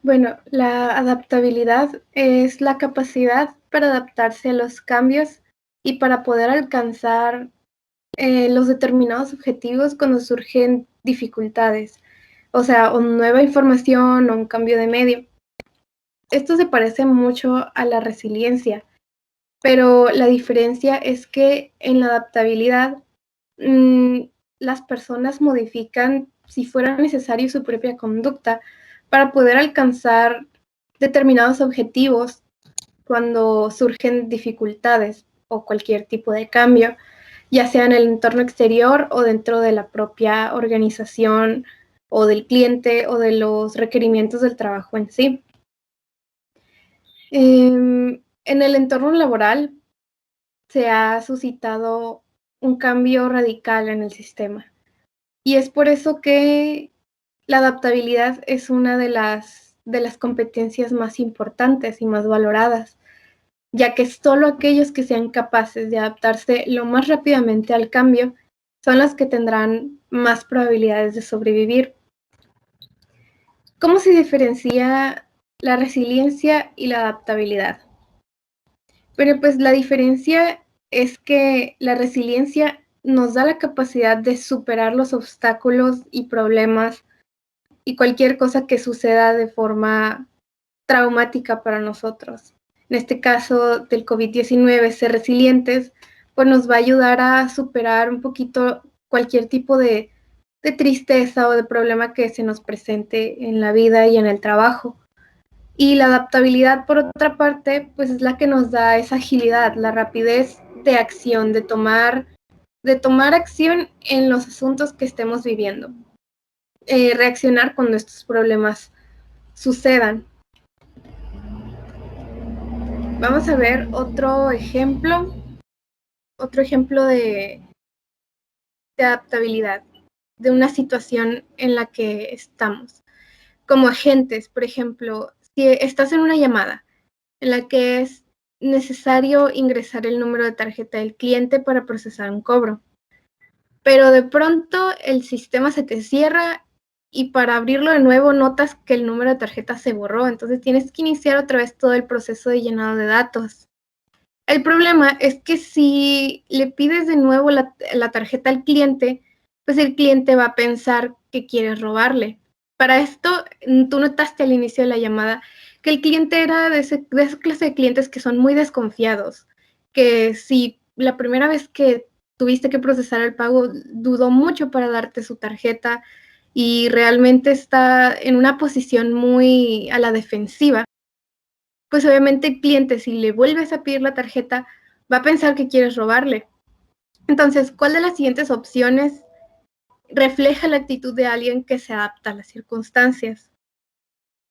Bueno, la adaptabilidad es la capacidad para adaptarse a los cambios y para poder alcanzar los determinados objetivos cuando surgen dificultades, o sea, o nueva información o un cambio de medio. Esto se parece mucho a la resiliencia, pero la diferencia es que en la adaptabilidad las personas modifican, si fuera necesario, su propia conducta para poder alcanzar determinados objetivos cuando surgen dificultades o cualquier tipo de cambio, ya sea en el entorno exterior o dentro de la propia organización o del cliente o de los requerimientos del trabajo en sí. En el entorno laboral, se ha suscitado un cambio radical en el sistema. Y es por eso que la adaptabilidad es una de las competencias más importantes y más valoradas, ya que solo aquellos que sean capaces de adaptarse lo más rápidamente al cambio son los que tendrán más probabilidades de sobrevivir. ¿Cómo se diferencia la resiliencia y la adaptabilidad? Pero pues la diferencia es que la resiliencia nos da la capacidad de superar los obstáculos y problemas y cualquier cosa que suceda de forma traumática para nosotros. En este caso del COVID-19, ser resilientes, pues nos va a ayudar a superar un poquito cualquier tipo de tristeza o de problema que se nos presente en la vida y en el trabajo. Y la adaptabilidad, por otra parte, pues es la que nos da esa agilidad, la rapidez de acción, de tomar acción en los asuntos que estemos viviendo. Reaccionar cuando estos problemas sucedan. Vamos a ver otro ejemplo de adaptabilidad, de una situación en la que estamos. Como agentes, por ejemplo, si estás en una llamada en la que es necesario ingresar el número de tarjeta del cliente para procesar un cobro, pero de pronto el sistema se te cierra y para abrirlo de nuevo notas que el número de tarjeta se borró, entonces tienes que iniciar otra vez todo el proceso de llenado de datos. El problema es que si le pides de nuevo la tarjeta al cliente, pues el cliente va a pensar que quieres robarle. Para esto, tú notaste al inicio de la llamada que el cliente era de esa clase de clientes que son muy desconfiados, que si la primera vez que tuviste que procesar el pago, dudó mucho para darte su tarjeta y realmente está en una posición muy a la defensiva. Pues obviamente el cliente, si le vuelves a pedir la tarjeta, va a pensar que quieres robarle. Entonces, ¿cuál de las siguientes opciones refleja la actitud de alguien que se adapta a las circunstancias?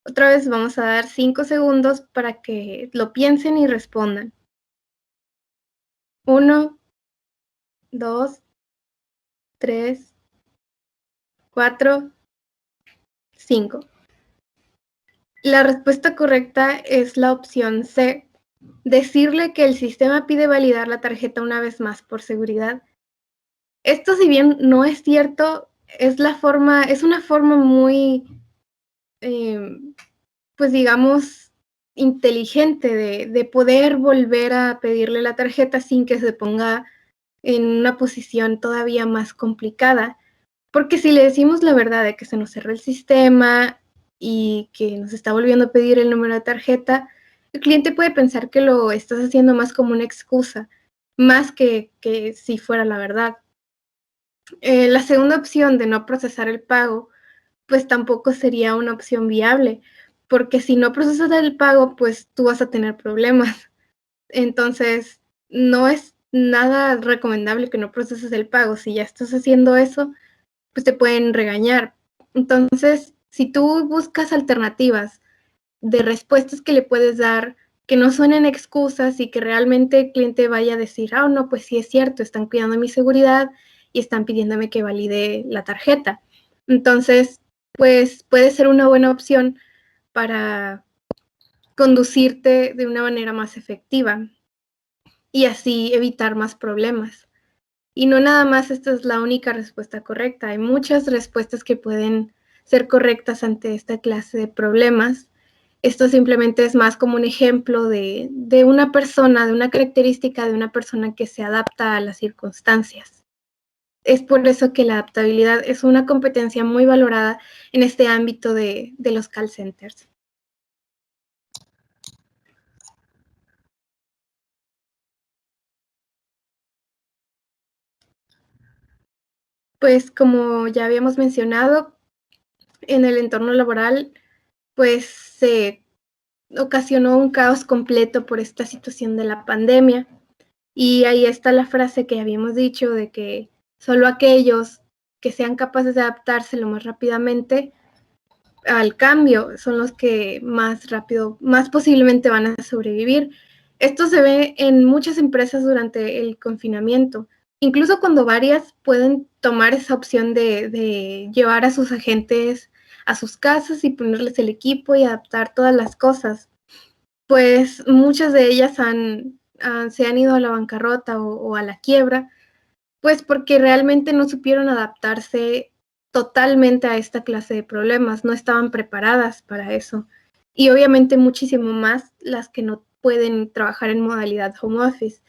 Otra vez vamos a dar 5 segundos para que lo piensen y respondan. 1, 2, 3, 4, 5. La respuesta correcta es la opción C. Decirle que el sistema pide validar la tarjeta una vez más por seguridad. Esto, si bien no es cierto, es una forma muy, pues digamos, inteligente de poder volver a pedirle la tarjeta sin que se ponga en una posición todavía más complicada. Porque si le decimos la verdad de que se nos cerró el sistema y que nos está volviendo a pedir el número de tarjeta, el cliente puede pensar que lo estás haciendo más como una excusa, más que si fuera la verdad. La segunda opción de no procesar el pago, pues tampoco sería una opción viable, porque si no procesas el pago, pues tú vas a tener problemas. Entonces, no es nada recomendable que no proceses el pago. Si ya estás haciendo eso, pues te pueden regañar. Entonces, si tú buscas alternativas de respuestas que le puedes dar, que no suenen excusas y que realmente el cliente vaya a decir, ah, no, pues sí es cierto, están cuidando mi seguridad y están pidiéndome que valide la tarjeta. Entonces, pues puede ser una buena opción para conducirte de una manera más efectiva y así evitar más problemas. Y no nada más esta es la única respuesta correcta, hay muchas respuestas que pueden ser correctas ante esta clase de problemas. Esto simplemente es más como un ejemplo de una persona, de una característica de una persona que se adapta a las circunstancias. Es por eso que la adaptabilidad es una competencia muy valorada en este ámbito de los call centers. Pues como ya habíamos mencionado, en el entorno laboral, pues se ocasionó un caos completo por esta situación de la pandemia. Y ahí está la frase que habíamos dicho de que solo aquellos que sean capaces de adaptarse lo más rápidamente al cambio son los que más rápido, más posiblemente van a sobrevivir. Esto se ve en muchas empresas durante el confinamiento, incluso cuando varias pueden tomar esa opción de llevar a sus agentes a sus casas y ponerles el equipo y adaptar todas las cosas. Pues muchas de ellas se han ido a la bancarrota o a la quiebra, pues porque realmente no supieron adaptarse totalmente a esta clase de problemas, no estaban preparadas para eso. Y obviamente muchísimo más las que no pueden trabajar en modalidad home office.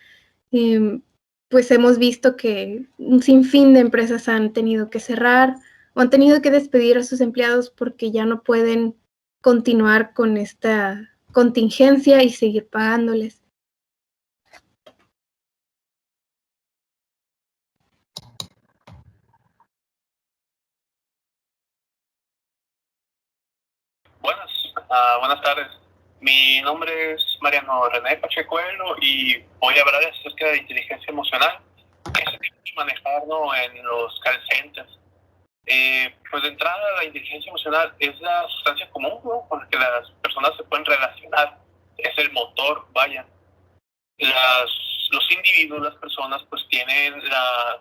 Pues hemos visto que un sinfín de empresas han tenido que cerrar o han tenido que despedir a sus empleados porque ya no pueden continuar con esta contingencia y seguir pagándoles. Buenas tardes. Mi nombre es Mariano René Pachecuelo y voy a hablar acerca de inteligencia emocional, que se tiene que manejar, ¿no?, en los call centers. Pues de entrada, la inteligencia emocional es la sustancia común, ¿no?, con la que las personas se pueden relacionar. Es el motor, vaya. Los individuos, las personas, pues tienen la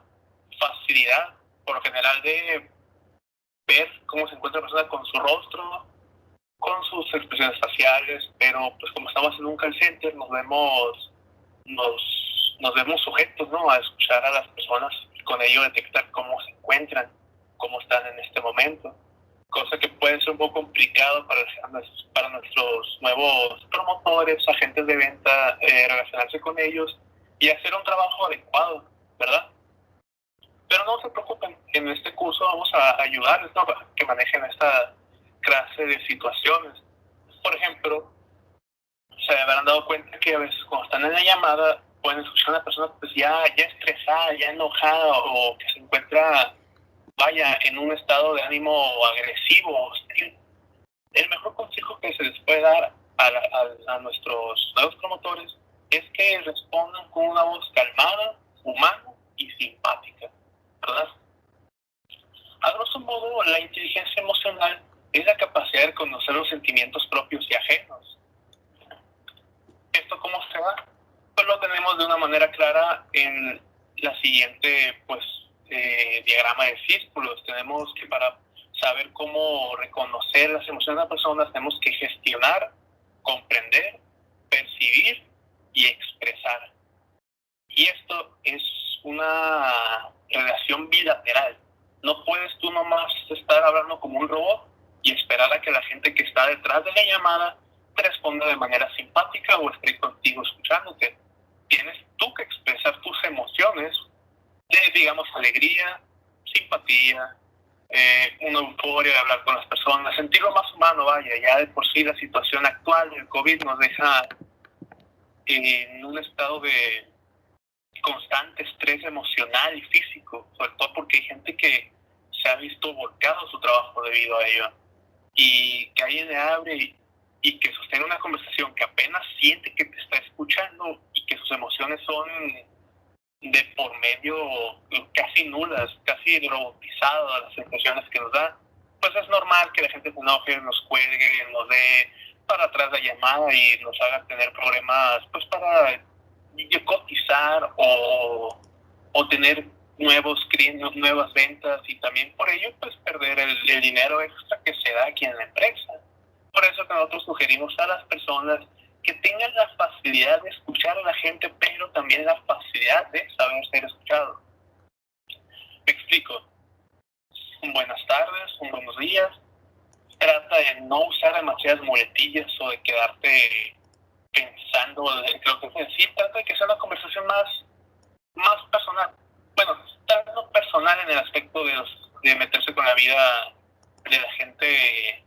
facilidad, por lo general, de ver cómo se encuentra la persona con su rostro, con sus expresiones faciales, pero pues como estamos en un call center nos vemos sujetos, ¿no?, a escuchar a las personas y con ello detectar cómo se encuentran, cómo están en este momento, cosa que puede ser un poco complicado para nuestros nuevos promotores, agentes de venta, relacionarse con ellos y hacer un trabajo adecuado, ¿verdad? Pero no se preocupen, en este curso vamos a ayudarles, ¿no?, para que manejen esta clase de situaciones. Por ejemplo, se habrán dado cuenta que a veces cuando están en la llamada pueden escuchar a una persona pues ya estresada, ya enojada o que se encuentra, vaya, en un estado de ánimo agresivo, hostil. El mejor consejo que se les puede dar a nuestros nuevos promotores es que respondan con una voz calmada, humana y simpática, ¿verdad? A grosso modo, la inteligencia emocional es la capacidad de conocer los sentimientos propios y ajenos. ¿Esto cómo se da? Pues lo tenemos de una manera clara en la siguiente, diagrama de círculos. Tenemos que, para saber cómo reconocer las emociones de las personas, tenemos que gestionar, comprender, percibir y expresar. Y esto es una relación bilateral. No puedes tú nomás estar hablando como un robot y esperar a que la gente que está detrás de la llamada te responda de manera simpática o esté contigo escuchándote. Tienes tú que expresar tus emociones de, digamos, alegría, simpatía, una euforia de hablar con las personas, sentirlo más humano, vaya. Ya de por sí la situación actual del COVID nos deja en un estado de constante estrés emocional y físico, sobre todo porque hay gente que se ha visto volcado su trabajo debido a ello, y que alguien le abre y que sostiene una conversación que apenas siente que te está escuchando y que sus emociones son de por medio casi nulas, casi robotizadas las sensaciones que nos da, pues es normal que la gente se enoje, nos cuelgue, nos dé para atrás la llamada y nos haga tener problemas, pues para cotizar o tener nuevos clientes, nuevas ventas, y también por ello pues perder el dinero extra que se da aquí en la empresa. Por eso que nosotros sugerimos a las personas que tengan la facilidad de escuchar a la gente, pero también la facilidad de saber ser escuchado. Me explico. Un buenas tardes, un buenos días. Trata de no usar demasiadas muletillas o de quedarte pensando en lo que es decir. Trata de que sea una conversación más personal. Bueno, tanto personal en el aspecto de meterse con la vida de la gente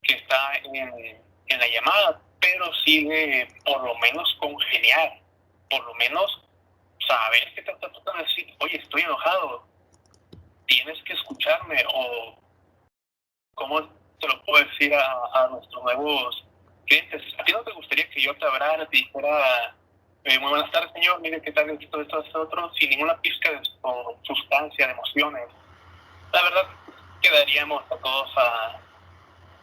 que está en la llamada, pero sí de por lo menos congeniar, por lo menos saber que te está tratando de decir, oye, estoy enojado, tienes que escucharme, o cómo te lo puedo decir a nuestros nuevos clientes. ¿A ti no te gustaría que yo te hablara, te dijera, muy buenas tardes, señor, mire qué tal esto, otro, sin ninguna pizca de sustancia, de emociones? La verdad, quedaríamos a todos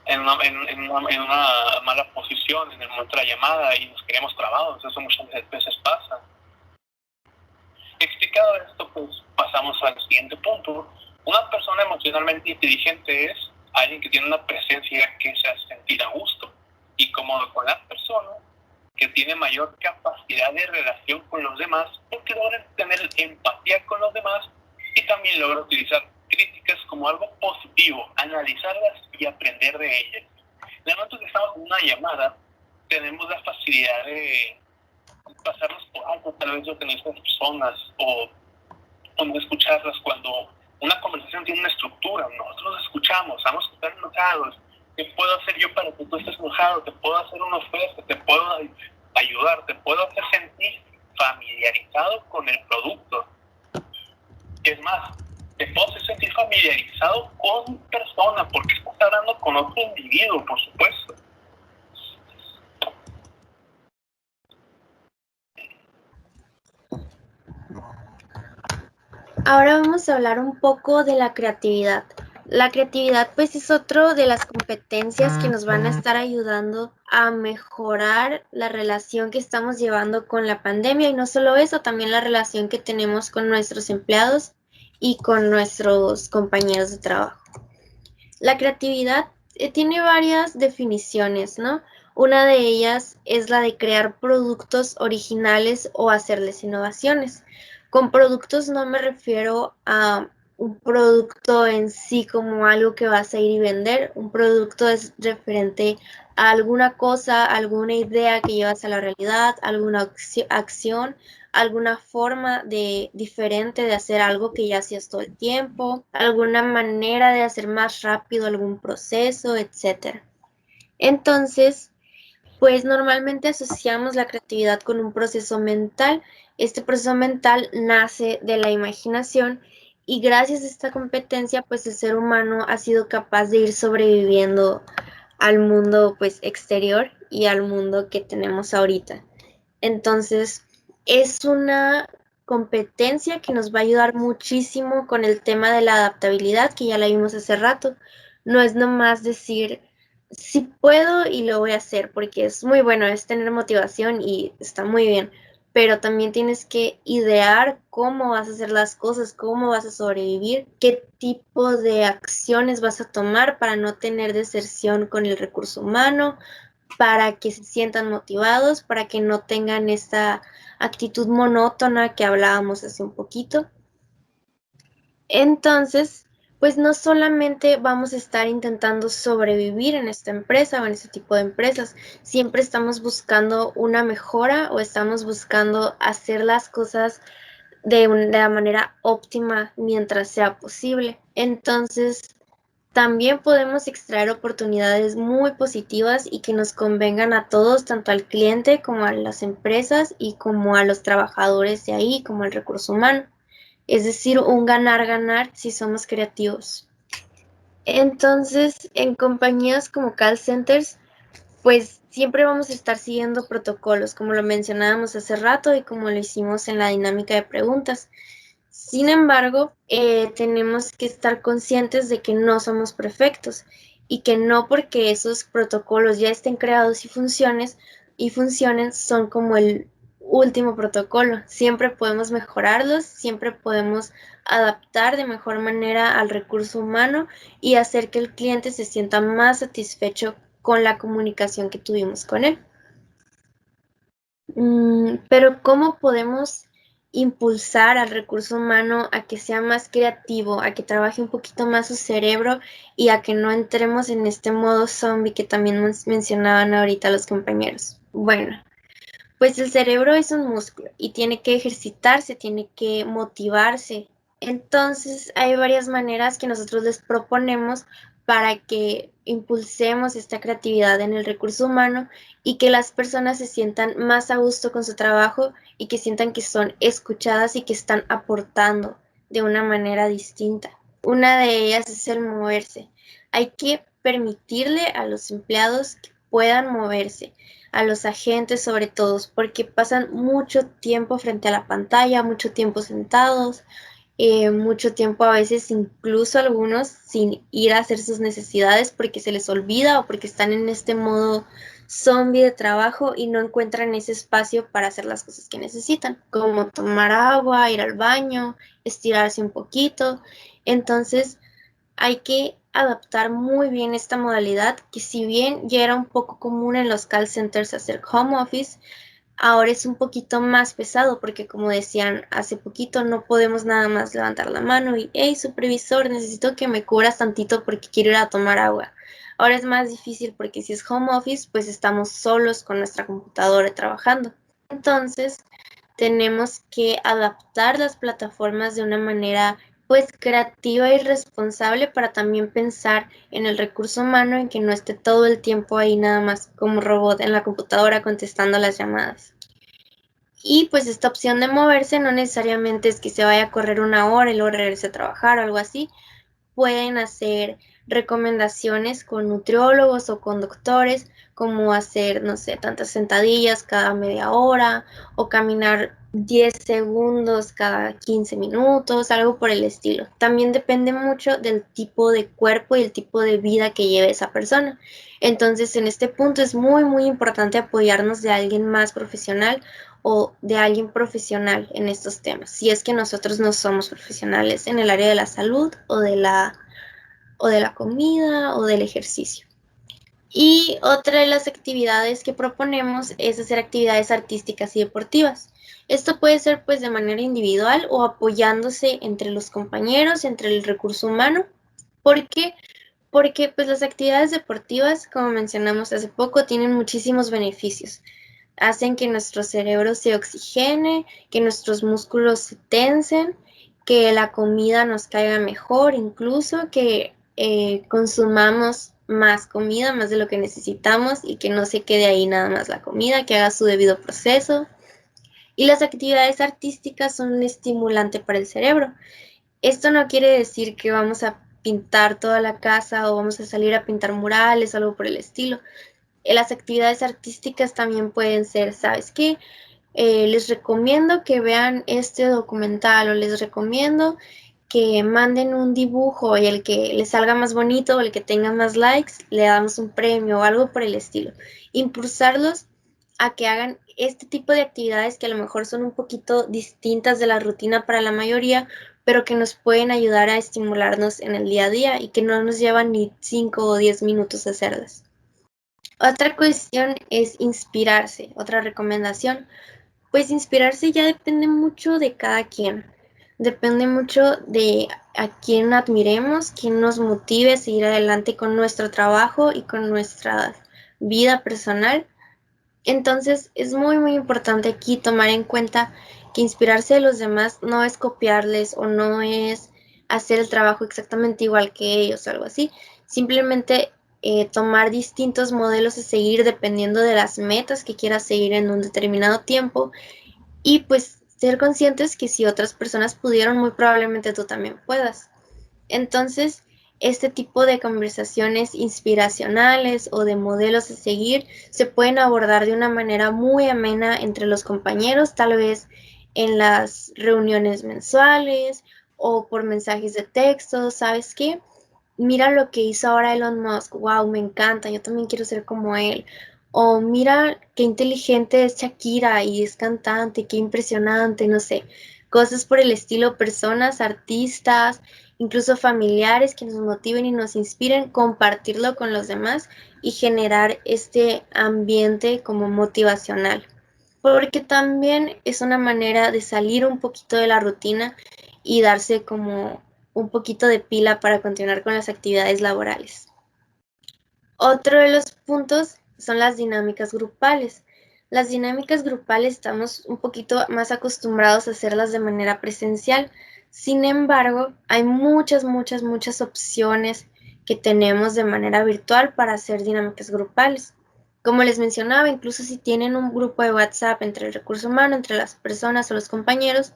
en una mala posición. conexión en el momento de la llamada y nos quedamos trabados. Eso muchas veces pasa. Explicado esto, pues pasamos al siguiente punto. Una persona emocionalmente inteligente es alguien que tiene una presencia que se hace sentir a gusto y cómodo con la persona, que tiene mayor capacidad de relación con los demás, porque logra tener empatía con los demás y también logra utilizar críticas como algo positivo, analizarlas y aprender de ellas. En el momento que estamos en una llamada, tenemos la facilidad de pasarnos por algo, tal vez lo que nuestras personas, o no escucharlas. Cuando una conversación tiene una estructura, nosotros escuchamos, estamos tan enojados. ¿Qué puedo hacer yo para que tú estés enojado? Te puedo hacer una oferta, te puedo ayudar, te puedo hacer sentir familiarizado con el producto. Es más, te puedo hacer sentir familiarizado con persona, porque estás hablando con otro individuo, por supuesto. Ahora vamos a hablar un poco de la creatividad. La creatividad pues es otro de las competencias que nos van a estar ayudando a mejorar la relación que estamos llevando con la pandemia, y no solo eso, también la relación que tenemos con nuestros empleados y con nuestros compañeros de trabajo. La creatividad tiene varias definiciones, ¿no? Una de ellas es la de crear productos originales o hacerles innovaciones. Con productos no me refiero a un producto en sí como algo que vas a ir y vender. Un producto es referente a alguna cosa, alguna idea que llevas a la realidad, alguna acción, alguna forma diferente de hacer algo que ya hacías todo el tiempo, alguna manera de hacer más rápido algún proceso, etc. Entonces, pues normalmente asociamos la creatividad con un proceso mental. Este proceso mental nace de la imaginación, y gracias a esta competencia, pues el ser humano ha sido capaz de ir sobreviviendo al mundo pues exterior y al mundo que tenemos ahorita. Entonces, es una competencia que nos va a ayudar muchísimo con el tema de la adaptabilidad, que ya la vimos hace rato. No es nomás decir, sí puedo y lo voy a hacer, porque es muy bueno, es tener motivación y está muy bien, pero también tienes que idear cómo vas a hacer las cosas, cómo vas a sobrevivir, qué tipo de acciones vas a tomar para no tener deserción con el recurso humano, para que se sientan motivados, para que no tengan esta actitud monótona que hablábamos hace un poquito. Entonces, pues no solamente vamos a estar intentando sobrevivir en esta empresa o en este tipo de empresas, siempre estamos buscando una mejora o estamos buscando hacer las cosas de la manera óptima mientras sea posible. Entonces, también podemos extraer oportunidades muy positivas y que nos convengan a todos, tanto al cliente como a las empresas y como a los trabajadores de ahí, como al recurso humano. Es decir, un ganar-ganar si somos creativos. Entonces, en compañías como call centers, pues siempre vamos a estar siguiendo protocolos, como lo mencionábamos hace rato y como lo hicimos en la dinámica de preguntas. Sin embargo, tenemos que estar conscientes de que no somos perfectos y que no porque esos protocolos ya estén creados y funcionen son como el último protocolo. Siempre podemos mejorarlos, siempre podemos adaptar de mejor manera al recurso humano y hacer que el cliente se sienta más satisfecho con la comunicación que tuvimos con él. Pero ¿cómo podemos impulsar al recurso humano a que sea más creativo, a que trabaje un poquito más su cerebro y a que no entremos en este modo zombie que también mencionaban ahorita los compañeros? Bueno, pues el cerebro es un músculo y tiene que ejercitarse, tiene que motivarse. Entonces hay varias maneras que nosotros les proponemos para que impulsemos esta creatividad en el recurso humano y que las personas se sientan más a gusto con su trabajo y que sientan que son escuchadas y que están aportando de una manera distinta. Una de ellas es el moverse. Hay que permitirle a los empleados que puedan moverse, a los agentes sobre todo, porque pasan mucho tiempo frente a la pantalla, mucho tiempo sentados, mucho tiempo, a veces incluso algunos sin ir a hacer sus necesidades porque se les olvida o porque están en este modo zombie de trabajo y no encuentran ese espacio para hacer las cosas que necesitan, como tomar agua, ir al baño, estirarse un poquito. Entonces hay que adaptar muy bien esta modalidad, que si bien ya era un poco común en los call centers hacer home office, ahora es un poquito más pesado porque, como decían hace poquito, no podemos nada más levantar la mano y, hey, supervisor, necesito que me cubras tantito porque quiero ir a tomar agua. Ahora es más difícil porque si es home office, pues estamos solos con nuestra computadora trabajando. Entonces, tenemos que adaptar las plataformas de una manera pues creativa y responsable para también pensar en el recurso humano, en que no esté todo el tiempo ahí nada más como robot en la computadora contestando las llamadas. Y pues esta opción de moverse no necesariamente es que se vaya a correr una hora y luego regrese a trabajar o algo así. Pueden hacer recomendaciones con nutriólogos o con doctores, como hacer, no sé, tantas sentadillas cada media hora o caminar 10 segundos cada 15 minutos, algo por el estilo. También depende mucho del tipo de cuerpo y el tipo de vida que lleve esa persona. Entonces, en este punto es muy, muy importante apoyarnos de alguien más profesional o de alguien profesional en estos temas, si es que nosotros no somos profesionales en el área de la salud o de la comida o del ejercicio. Y otra de las actividades que proponemos es hacer actividades artísticas y deportivas. Esto puede ser pues de manera individual o apoyándose entre los compañeros, entre el recurso humano. ¿Por qué? Porque pues las actividades deportivas, como mencionamos hace poco, tienen muchísimos beneficios. Hacen que nuestro cerebro se oxigene, que nuestros músculos se tensen, que la comida nos caiga mejor, incluso que consumamos más comida, más de lo que necesitamos y que no se quede ahí nada más la comida, que haga su debido proceso. Y las actividades artísticas son un estimulante para el cerebro. Esto no quiere decir que vamos a pintar toda la casa o vamos a salir a pintar murales o algo por el estilo. Las actividades artísticas también pueden ser, ¿sabes qué? Les recomiendo que vean este documental o les recomiendo que manden un dibujo y el que les salga más bonito o el que tenga más likes, le damos un premio o algo por el estilo. Impulsarlos a que hagan este tipo de actividades que a lo mejor son un poquito distintas de la rutina para la mayoría, pero que nos pueden ayudar a estimularnos en el día a día y que no nos llevan ni 5 o 10 minutos hacerlas. Otra cuestión es inspirarse, otra recomendación. Pues inspirarse ya depende mucho de cada quien. Depende mucho de a quién admiremos, quién nos motive a seguir adelante con nuestro trabajo y con nuestra vida personal. Entonces es muy, muy importante aquí tomar en cuenta que inspirarse de los demás no es copiarles o no es hacer el trabajo exactamente igual que ellos o algo así. Simplemente tomar distintos modelos a seguir dependiendo de las metas que quieras seguir en un determinado tiempo y pues ser conscientes que si otras personas pudieron, muy probablemente tú también puedas. Entonces, este tipo de conversaciones inspiracionales o de modelos a seguir se pueden abordar de una manera muy amena entre los compañeros, tal vez en las reuniones mensuales o por mensajes de texto, ¿sabes qué? Mira lo que hizo ahora Elon Musk, wow, me encanta, yo también quiero ser como él. O mira qué inteligente es Shakira y es cantante, qué impresionante, no sé, cosas por el estilo, personas, artistas, incluso familiares que nos motiven y nos inspiren, compartirlo con los demás y generar este ambiente como motivacional. Porque también es una manera de salir un poquito de la rutina y darse como un poquito de pila para continuar con las actividades laborales. Otro de los puntos son las dinámicas grupales. Las dinámicas grupales estamos un poquito más acostumbrados a hacerlas de manera presencial. Sin embargo, hay muchas, muchas, muchas opciones que tenemos de manera virtual para hacer dinámicas grupales. Como les mencionaba, incluso si tienen un grupo de WhatsApp entre el recurso humano, entre las personas o los compañeros,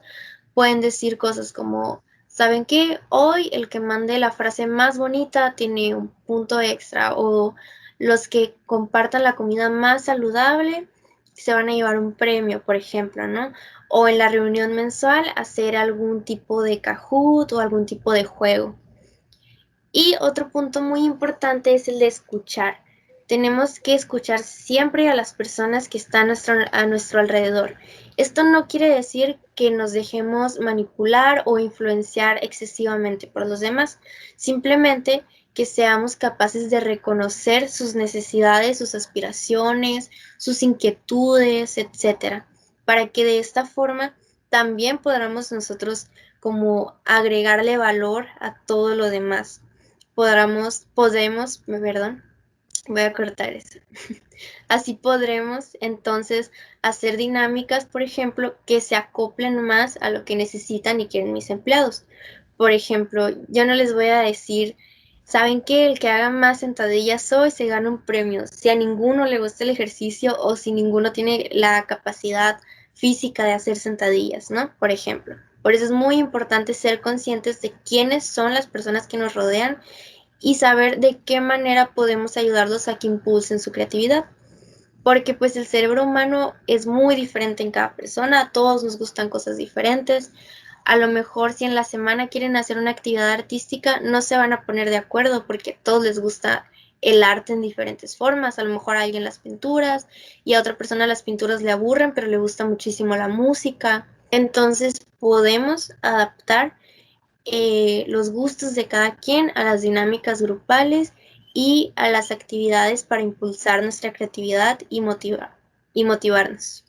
pueden decir cosas como, ¿saben qué? Hoy el que mande la frase más bonita tiene un punto extra, o los que compartan la comida más saludable se van a llevar un premio, por ejemplo, ¿no? O en la reunión mensual hacer algún tipo de Kahoot o algún tipo de juego. Y otro punto muy importante es el de escuchar. Tenemos que escuchar siempre a las personas que están a nuestro alrededor. Esto no quiere decir que nos dejemos manipular o influenciar excesivamente por los demás, simplemente que seamos capaces de reconocer sus necesidades, sus aspiraciones, sus inquietudes, etcétera, para que de esta forma también podamos nosotros como agregarle valor a todo lo demás. Podemos, perdón, voy a cortar eso. Así podremos entonces hacer dinámicas, por ejemplo, que se acoplen más a lo que necesitan y quieren mis empleados. Por ejemplo, yo no les voy a decir, ¿saben qué? El que haga más sentadillas hoy se gana un premio. Si a ninguno le gusta el ejercicio o si ninguno tiene la capacidad física de hacer sentadillas, ¿no? Por ejemplo. Por eso es muy importante ser conscientes de quiénes son las personas que nos rodean y saber de qué manera podemos ayudarlos a que impulsen su creatividad. Porque pues el cerebro humano es muy diferente en cada persona, a todos nos gustan cosas diferentes. A lo mejor si en la semana quieren hacer una actividad artística, no se van a poner de acuerdo porque a todos les gusta el arte en diferentes formas. A lo mejor a alguien las pinturas y a otra persona las pinturas le aburren, pero le gusta muchísimo la música. Entonces podemos adaptar los gustos de cada quien a las dinámicas grupales y a las actividades para impulsar nuestra creatividad y motivarnos.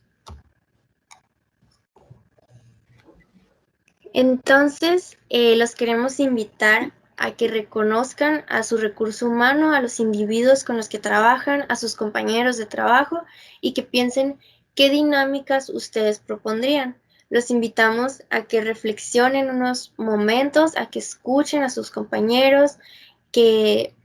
Entonces, los queremos invitar a que reconozcan a su recurso humano, a los individuos con los que trabajan, a sus compañeros de trabajo y que piensen qué dinámicas ustedes propondrían. Los invitamos a que reflexionen unos momentos, a que escuchen a sus compañeros, que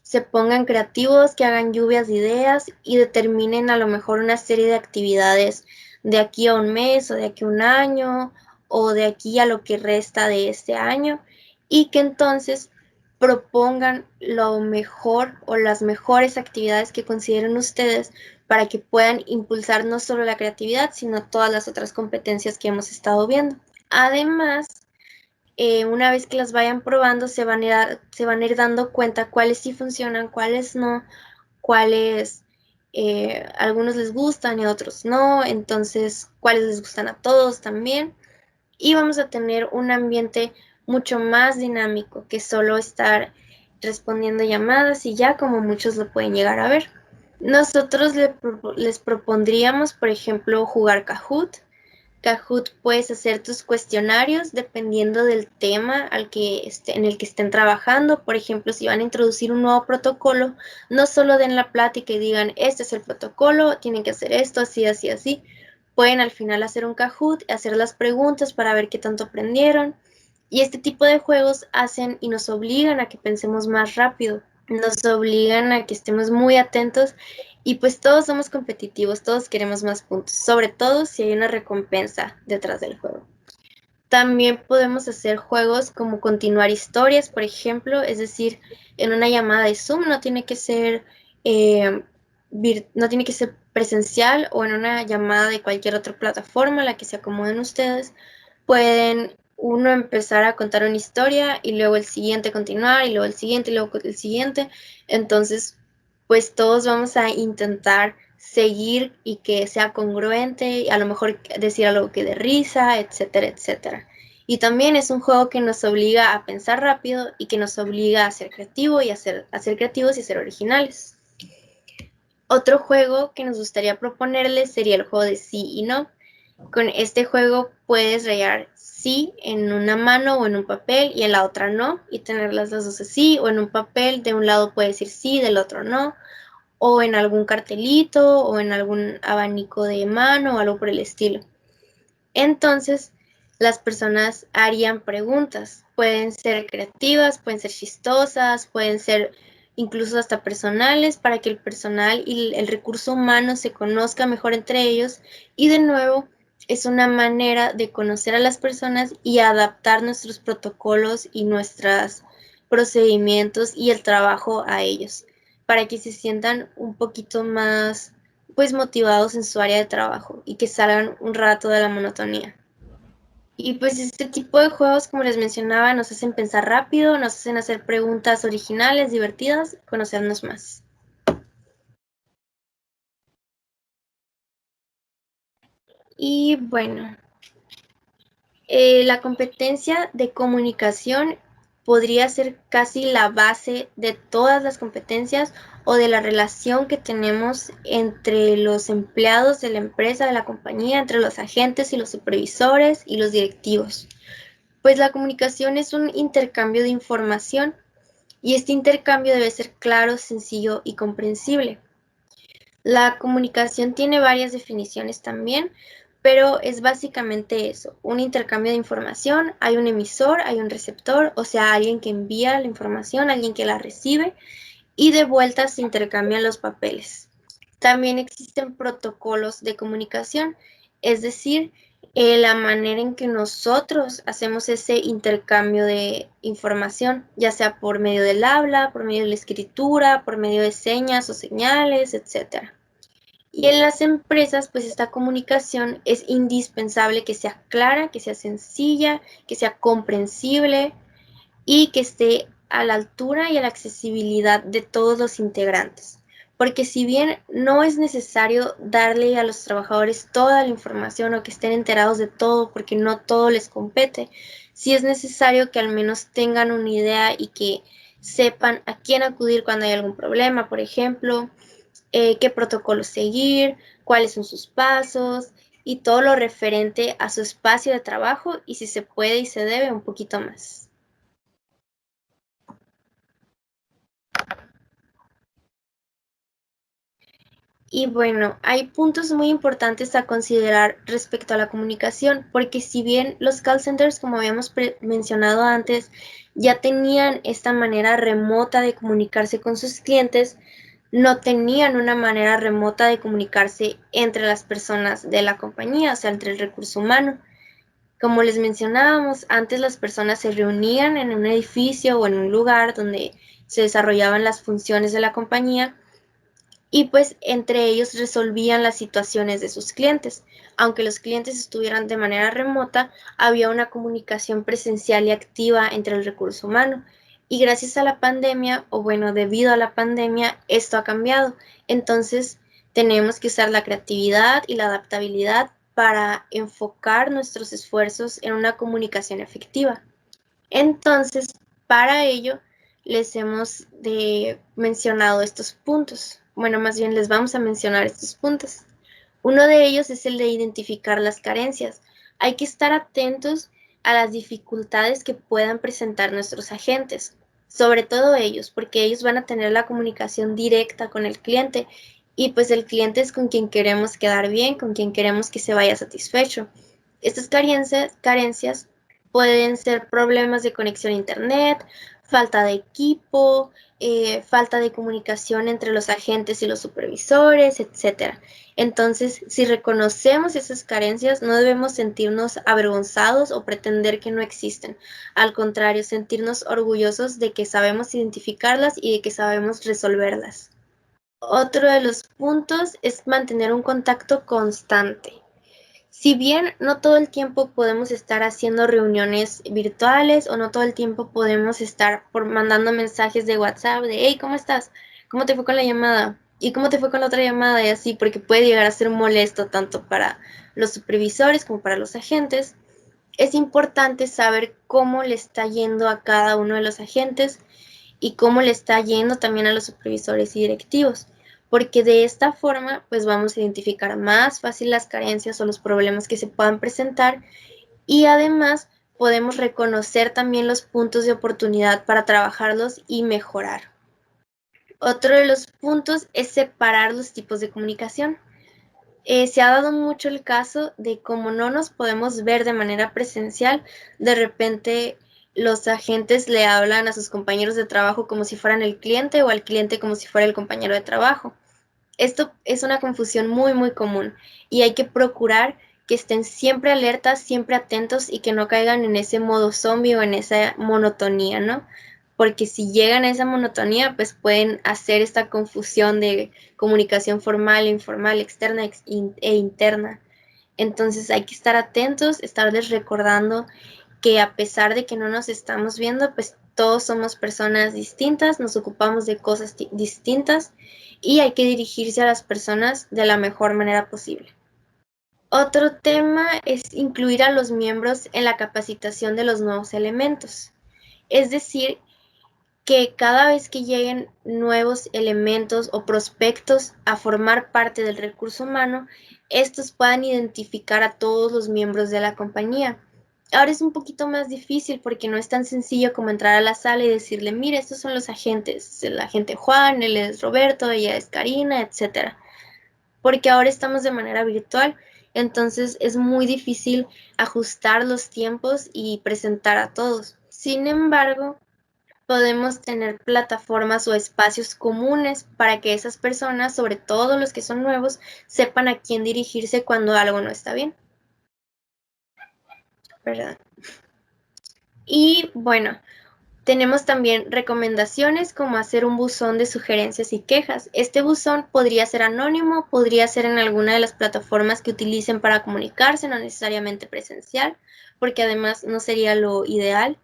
se pongan creativos, que hagan lluvias de ideas y determinen a lo mejor una serie de actividades de aquí a un mes o de aquí a un año o de aquí a lo que resta de este año y que entonces propongan lo mejor o las mejores actividades que consideren ustedes para que puedan impulsar no solo la creatividad, sino todas las otras competencias que hemos estado viendo. Además, una vez que las vayan probando, se van a ir dando cuenta cuáles sí funcionan, cuáles no, cuáles algunos les gustan y otros no, entonces cuáles les gustan a todos también. Y vamos a tener un ambiente mucho más dinámico que solo estar respondiendo llamadas y ya como muchos lo pueden llegar a ver. Nosotros les propondríamos, por ejemplo, jugar Kahoot. Kahoot puedes hacer tus cuestionarios dependiendo del tema en el que estén trabajando. Por ejemplo, si van a introducir un nuevo protocolo, no solo den la plática y digan, este es el protocolo, tienen que hacer esto, así, así, así. Pueden al final hacer un Kahoot, hacer las preguntas para ver qué tanto aprendieron. Y este tipo de juegos hacen y nos obligan a que pensemos más rápido, nos obligan a que estemos muy atentos y pues todos somos competitivos, todos queremos más puntos, sobre todo si hay una recompensa detrás del juego. También podemos hacer juegos como continuar historias, por ejemplo, es decir, en una llamada de Zoom no tiene que ser presencial o en una llamada de cualquier otra plataforma a la que se acomoden ustedes. Pueden uno empezar a contar una historia y luego el siguiente continuar y luego el siguiente y luego el siguiente. Entonces, pues todos vamos a intentar seguir y que sea congruente, a lo mejor decir algo que dé risa, etcétera, etcétera. Y también es un juego que nos obliga a pensar rápido y que nos obliga a ser creativo y a ser creativos y a ser originales. Otro juego que nos gustaría proponerles sería el juego de sí y no. Con este juego puedes rayar sí en una mano o en un papel y en la otra no, y tener las dos así, o en un papel de un lado puedes decir sí, del otro no, o en algún cartelito o en algún abanico de mano o algo por el estilo. Entonces, las personas harían preguntas. Pueden ser creativas, pueden ser chistosas, pueden ser incluso hasta personales para que el personal y el recurso humano se conozca mejor entre ellos. Y de nuevo, es una manera de conocer a las personas y adaptar nuestros protocolos y nuestros procedimientos y el trabajo a ellos, para que se sientan un poquito más pues motivados en su área de trabajo y que salgan un rato de la monotonía. Y pues este tipo de juegos, como les mencionaba, nos hacen pensar rápido, nos hacen hacer preguntas originales, divertidas, conocernos más. Y bueno, la competencia de comunicación podría ser casi la base de todas las competencias o de la relación que tenemos entre los empleados de la empresa, de la compañía, entre los agentes y los supervisores y los directivos. Pues la comunicación es un intercambio de información y este intercambio debe ser claro, sencillo y comprensible. La comunicación tiene varias definiciones también, pero es básicamente eso, un intercambio de información, hay un emisor, hay un receptor, o sea, alguien que envía la información, alguien que la recibe, y de vuelta se intercambian los papeles. También existen protocolos de comunicación, es decir, la manera en que nosotros hacemos ese intercambio de información, ya sea por medio del habla, por medio de la escritura, por medio de señas o señales, etc. Y en las empresas, pues esta comunicación es indispensable que sea clara, que sea sencilla, que sea comprensible y que esté a la altura y a la accesibilidad de todos los integrantes. Porque si bien no es necesario darle a los trabajadores toda la información o que estén enterados de todo porque no todo les compete, sí es necesario que al menos tengan una idea y que sepan a quién acudir cuando hay algún problema, por ejemplo, qué protocolo seguir, cuáles son sus pasos y todo lo referente a su espacio de trabajo y si se puede y se debe un poquito más. Y bueno, hay puntos muy importantes a considerar respecto a la comunicación, porque si bien los call centers, como habíamos mencionado antes, ya tenían esta manera remota de comunicarse con sus clientes, no tenían una manera remota de comunicarse entre las personas de la compañía, o sea, entre el recurso humano. Como les mencionábamos, antes las personas se reunían en un edificio o en un lugar donde se desarrollaban las funciones de la compañía y pues entre ellos resolvían las situaciones de sus clientes. Aunque los clientes estuvieran de manera remota, había una comunicación presencial y activa entre el recurso humano. Y gracias a la pandemia, o bueno, debido a la pandemia, esto ha cambiado. Entonces, tenemos que usar la creatividad y la adaptabilidad para enfocar nuestros esfuerzos en una comunicación efectiva. Entonces, para ello, les hemos mencionado estos puntos. Bueno, más bien les vamos a mencionar estos puntos. Uno de ellos es el de identificar las carencias. Hay que estar atentos a las dificultades que puedan presentar nuestros agentes, sobre todo ellos, porque ellos van a tener la comunicación directa con el cliente y pues el cliente es con quien queremos quedar bien, con quien queremos que se vaya satisfecho. Estas carencias pueden ser problemas de conexión a internet, falta de equipo, falta de comunicación entre los agentes y los supervisores, etc. Entonces, si reconocemos esas carencias, no debemos sentirnos avergonzados o pretender que no existen. Al contrario, sentirnos orgullosos de que sabemos identificarlas y de que sabemos resolverlas. Otro de los puntos es mantener un contacto constante. Si bien no todo el tiempo podemos estar haciendo reuniones virtuales o no todo el tiempo podemos estar mandando mensajes de WhatsApp de hey, ¿cómo estás? ¿Cómo te fue con la llamada? ¿Y cómo te fue con la otra llamada? Y así, porque puede llegar a ser molesto tanto para los supervisores como para los agentes. Es importante saber cómo le está yendo a cada uno de los agentes y cómo le está yendo también a los supervisores y directivos, porque de esta forma pues vamos a identificar más fácil las carencias o los problemas que se puedan presentar y además podemos reconocer también los puntos de oportunidad para trabajarlos y mejorar. Otro de los puntos es separar los tipos de comunicación. Se ha dado mucho el caso de cómo no nos podemos ver de manera presencial, de repente los agentes le hablan a sus compañeros de trabajo como si fueran el cliente o al cliente como si fuera el compañero de trabajo. Esto es una confusión muy, muy común y hay que procurar que estén siempre alertas, siempre atentos y que no caigan en ese modo zombie o en esa monotonía, ¿no? porque si llegan a esa monotonía, pues pueden hacer esta confusión de comunicación formal, informal, externa e interna. Entonces hay que estar atentos, estarles recordando que a pesar de que no nos estamos viendo, pues todos somos personas distintas, nos ocupamos de cosas distintas y hay que dirigirse a las personas de la mejor manera posible. Otro tema es incluir a los miembros en la capacitación de los nuevos elementos. Es decir, que cada vez que lleguen nuevos elementos o prospectos a formar parte del recurso humano, estos puedan identificar a todos los miembros de la compañía. Ahora es un poquito más difícil porque no es tan sencillo como entrar a la sala y decirle, mira, estos son los agentes, el agente Juan, él es Roberto, ella es Karina, etc. Porque ahora estamos de manera virtual, entonces es muy difícil ajustar los tiempos y presentar a todos. Sin embargo, podemos tener plataformas o espacios comunes para que esas personas, sobre todo los que son nuevos, sepan a quién dirigirse cuando algo no está bien. ¿Verdad? Y bueno, tenemos también recomendaciones como hacer un buzón de sugerencias y quejas. Este buzón podría ser anónimo, podría ser en alguna de las plataformas que utilicen para comunicarse, no necesariamente presencial, porque además no sería lo ideal.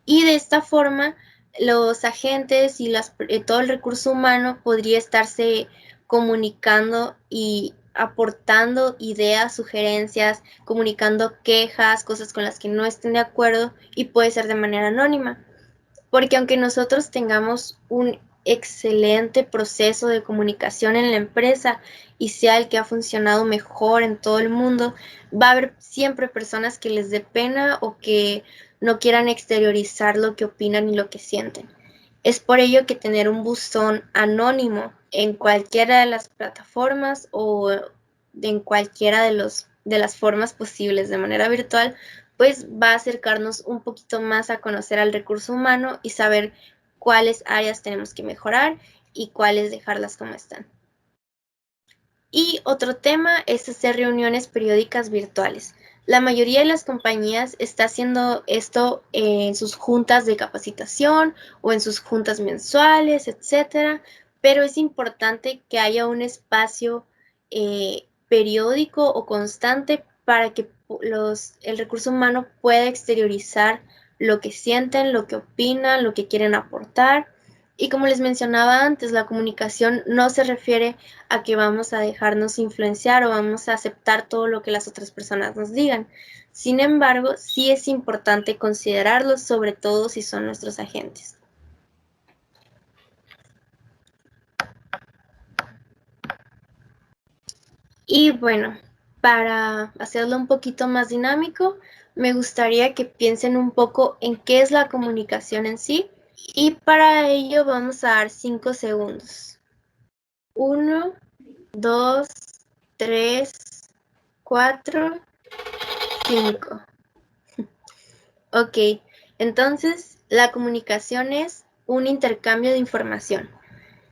Y de esta forma, los agentes y todo el recurso humano podría estarse comunicando y aportando ideas, sugerencias, comunicando quejas, cosas con las que no estén de acuerdo y puede ser de manera anónima. Porque aunque nosotros tengamos un excelente proceso de comunicación en la empresa y sea el que ha funcionado mejor en todo el mundo, va a haber siempre personas que les dé pena o que no quieran exteriorizar lo que opinan y lo que sienten. Es por ello que tener un buzón anónimo en cualquiera de las plataformas o en cualquiera de las formas posibles de manera virtual, pues va a acercarnos un poquito más a conocer al recurso humano y saber cuáles áreas tenemos que mejorar y cuáles dejarlas como están. Y otro tema es hacer reuniones periódicas virtuales. La mayoría de las compañías está haciendo esto en sus juntas de capacitación o en sus juntas mensuales, etcétera, pero es importante que haya un espacio periódico o constante para que el recurso humano pueda exteriorizar lo que sienten, lo que opinan, lo que quieren aportar. Y como les mencionaba antes, la comunicación no se refiere a que vamos a dejarnos influenciar o vamos a aceptar todo lo que las otras personas nos digan. Sin embargo, sí es importante considerarlos, sobre todo si son nuestros agentes. Y bueno, para hacerlo un poquito más dinámico, me gustaría que piensen un poco en qué es la comunicación en sí. Y para ello vamos a dar 5 segundos. 1, 2, 3, 4, 5. Ok, entonces la comunicación es un intercambio de información.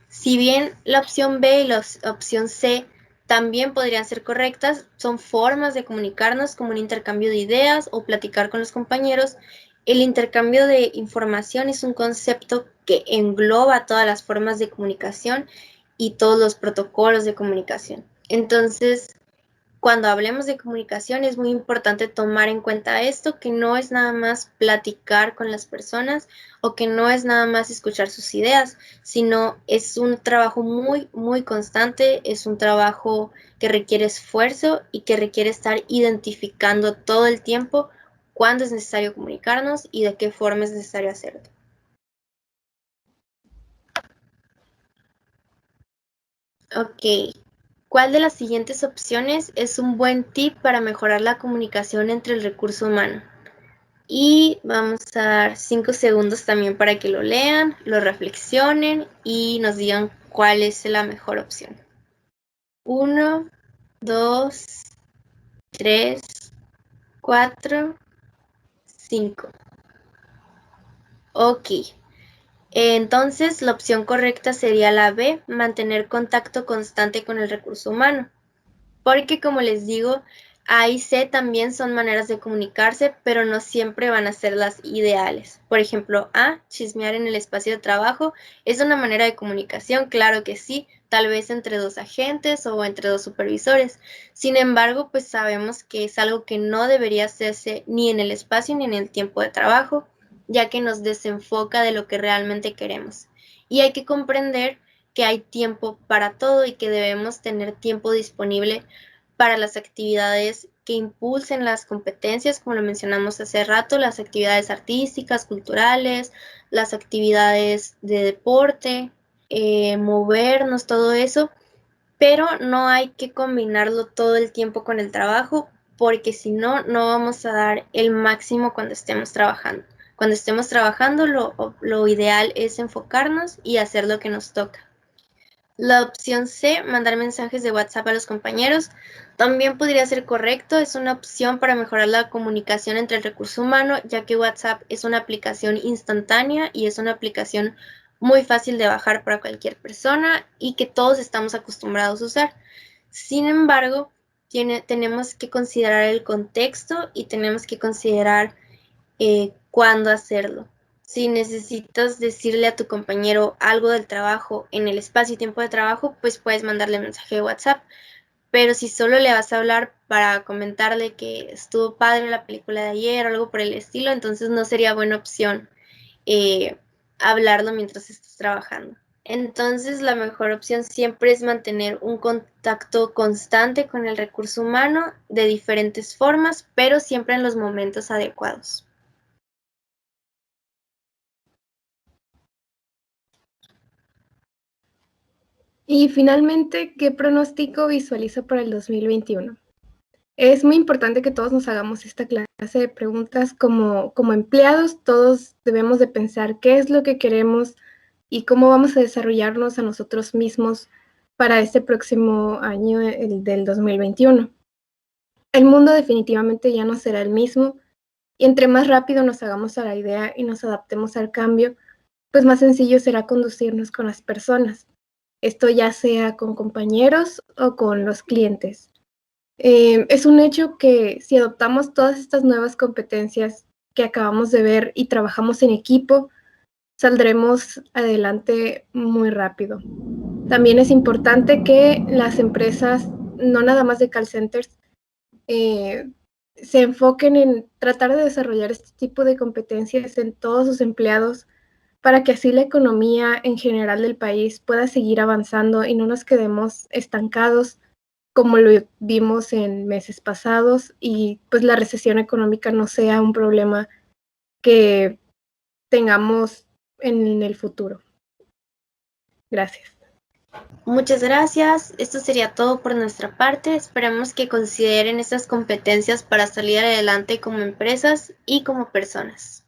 Si bien la opción B y la opción C también podrían ser correctas, son formas de comunicarnos como un intercambio de ideas o platicar con los compañeros. El intercambio de información es un concepto que engloba todas las formas de comunicación y todos los protocolos de comunicación. Entonces, cuando hablemos de comunicación es muy importante tomar en cuenta esto, que no es nada más platicar con las personas o que no es nada más escuchar sus ideas, sino es un trabajo muy, muy constante, es un trabajo que requiere esfuerzo y que requiere estar identificando todo el tiempo cuándo es necesario comunicarnos y de qué forma es necesario hacerlo. Ok. ¿Cuál de las siguientes opciones es un buen tip para mejorar la comunicación entre el recurso humano? Y vamos a dar 5 segundos también para que lo lean, lo reflexionen y nos digan cuál es la mejor opción. 1, 2, 3, 4, 5. Ok. Entonces, la opción correcta sería la B, mantener contacto constante con el recurso humano. Porque, como les digo, A y C también son maneras de comunicarse, pero no siempre van a ser las ideales. Por ejemplo, A, chismear en el espacio de trabajo, es una manera de comunicación, claro que sí, tal vez entre dos agentes o entre dos supervisores. Sin embargo, pues sabemos que es algo que no debería hacerse ni en el espacio ni en el tiempo de trabajo, ya que nos desenfoca de lo que realmente queremos. Y hay que comprender que hay tiempo para todo y que debemos tener tiempo disponible para las actividades que impulsen las competencias, como lo mencionamos hace rato, las actividades artísticas, culturales, las actividades de deporte, movernos, todo eso, pero no hay que combinarlo todo el tiempo con el trabajo, porque si no, no vamos a dar el máximo cuando estemos trabajando. Cuando estemos trabajando, lo ideal es enfocarnos y hacer lo que nos toca. La opción C, mandar mensajes de WhatsApp a los compañeros, también podría ser correcto. Es una opción para mejorar la comunicación entre el recurso humano, ya que WhatsApp es una aplicación instantánea y es una aplicación muy fácil de bajar para cualquier persona y que todos estamos acostumbrados a usar. Sin embargo, tenemos que considerar el contexto y tenemos que considerar cuándo hacerlo. Si necesitas decirle a tu compañero algo del trabajo en el espacio y tiempo de trabajo, pues puedes mandarle mensaje de WhatsApp. Pero si solo le vas a hablar para comentarle que estuvo padre la película de ayer o algo por el estilo, entonces no sería buena opción hablarlo mientras estés trabajando. Entonces la mejor opción siempre es mantener un contacto constante con el recurso humano de diferentes formas, pero siempre en los momentos adecuados. Y finalmente, ¿qué pronóstico visualizo para el 2021? Es muy importante que todos nos hagamos esta clase de preguntas como empleados. Todos debemos de pensar qué es lo que queremos y cómo vamos a desarrollarnos a nosotros mismos para este próximo año, el del 2021. El mundo definitivamente ya no será el mismo y entre más rápido nos hagamos a la idea y nos adaptemos al cambio, pues más sencillo será conducirnos con las personas. Esto ya sea con compañeros o con los clientes. Es un hecho que si adoptamos todas estas nuevas competencias que acabamos de ver y trabajamos en equipo, saldremos adelante muy rápido. También es importante que las empresas, no nada más de call centers, se enfoquen en tratar de desarrollar este tipo de competencias en todos sus empleados para que así la economía en general del país pueda seguir avanzando y no nos quedemos estancados como lo vimos en meses pasados y pues la recesión económica no sea un problema que tengamos en el futuro. Gracias. Muchas gracias. Esto sería todo por nuestra parte. Esperemos que consideren estas competencias para salir adelante como empresas y como personas.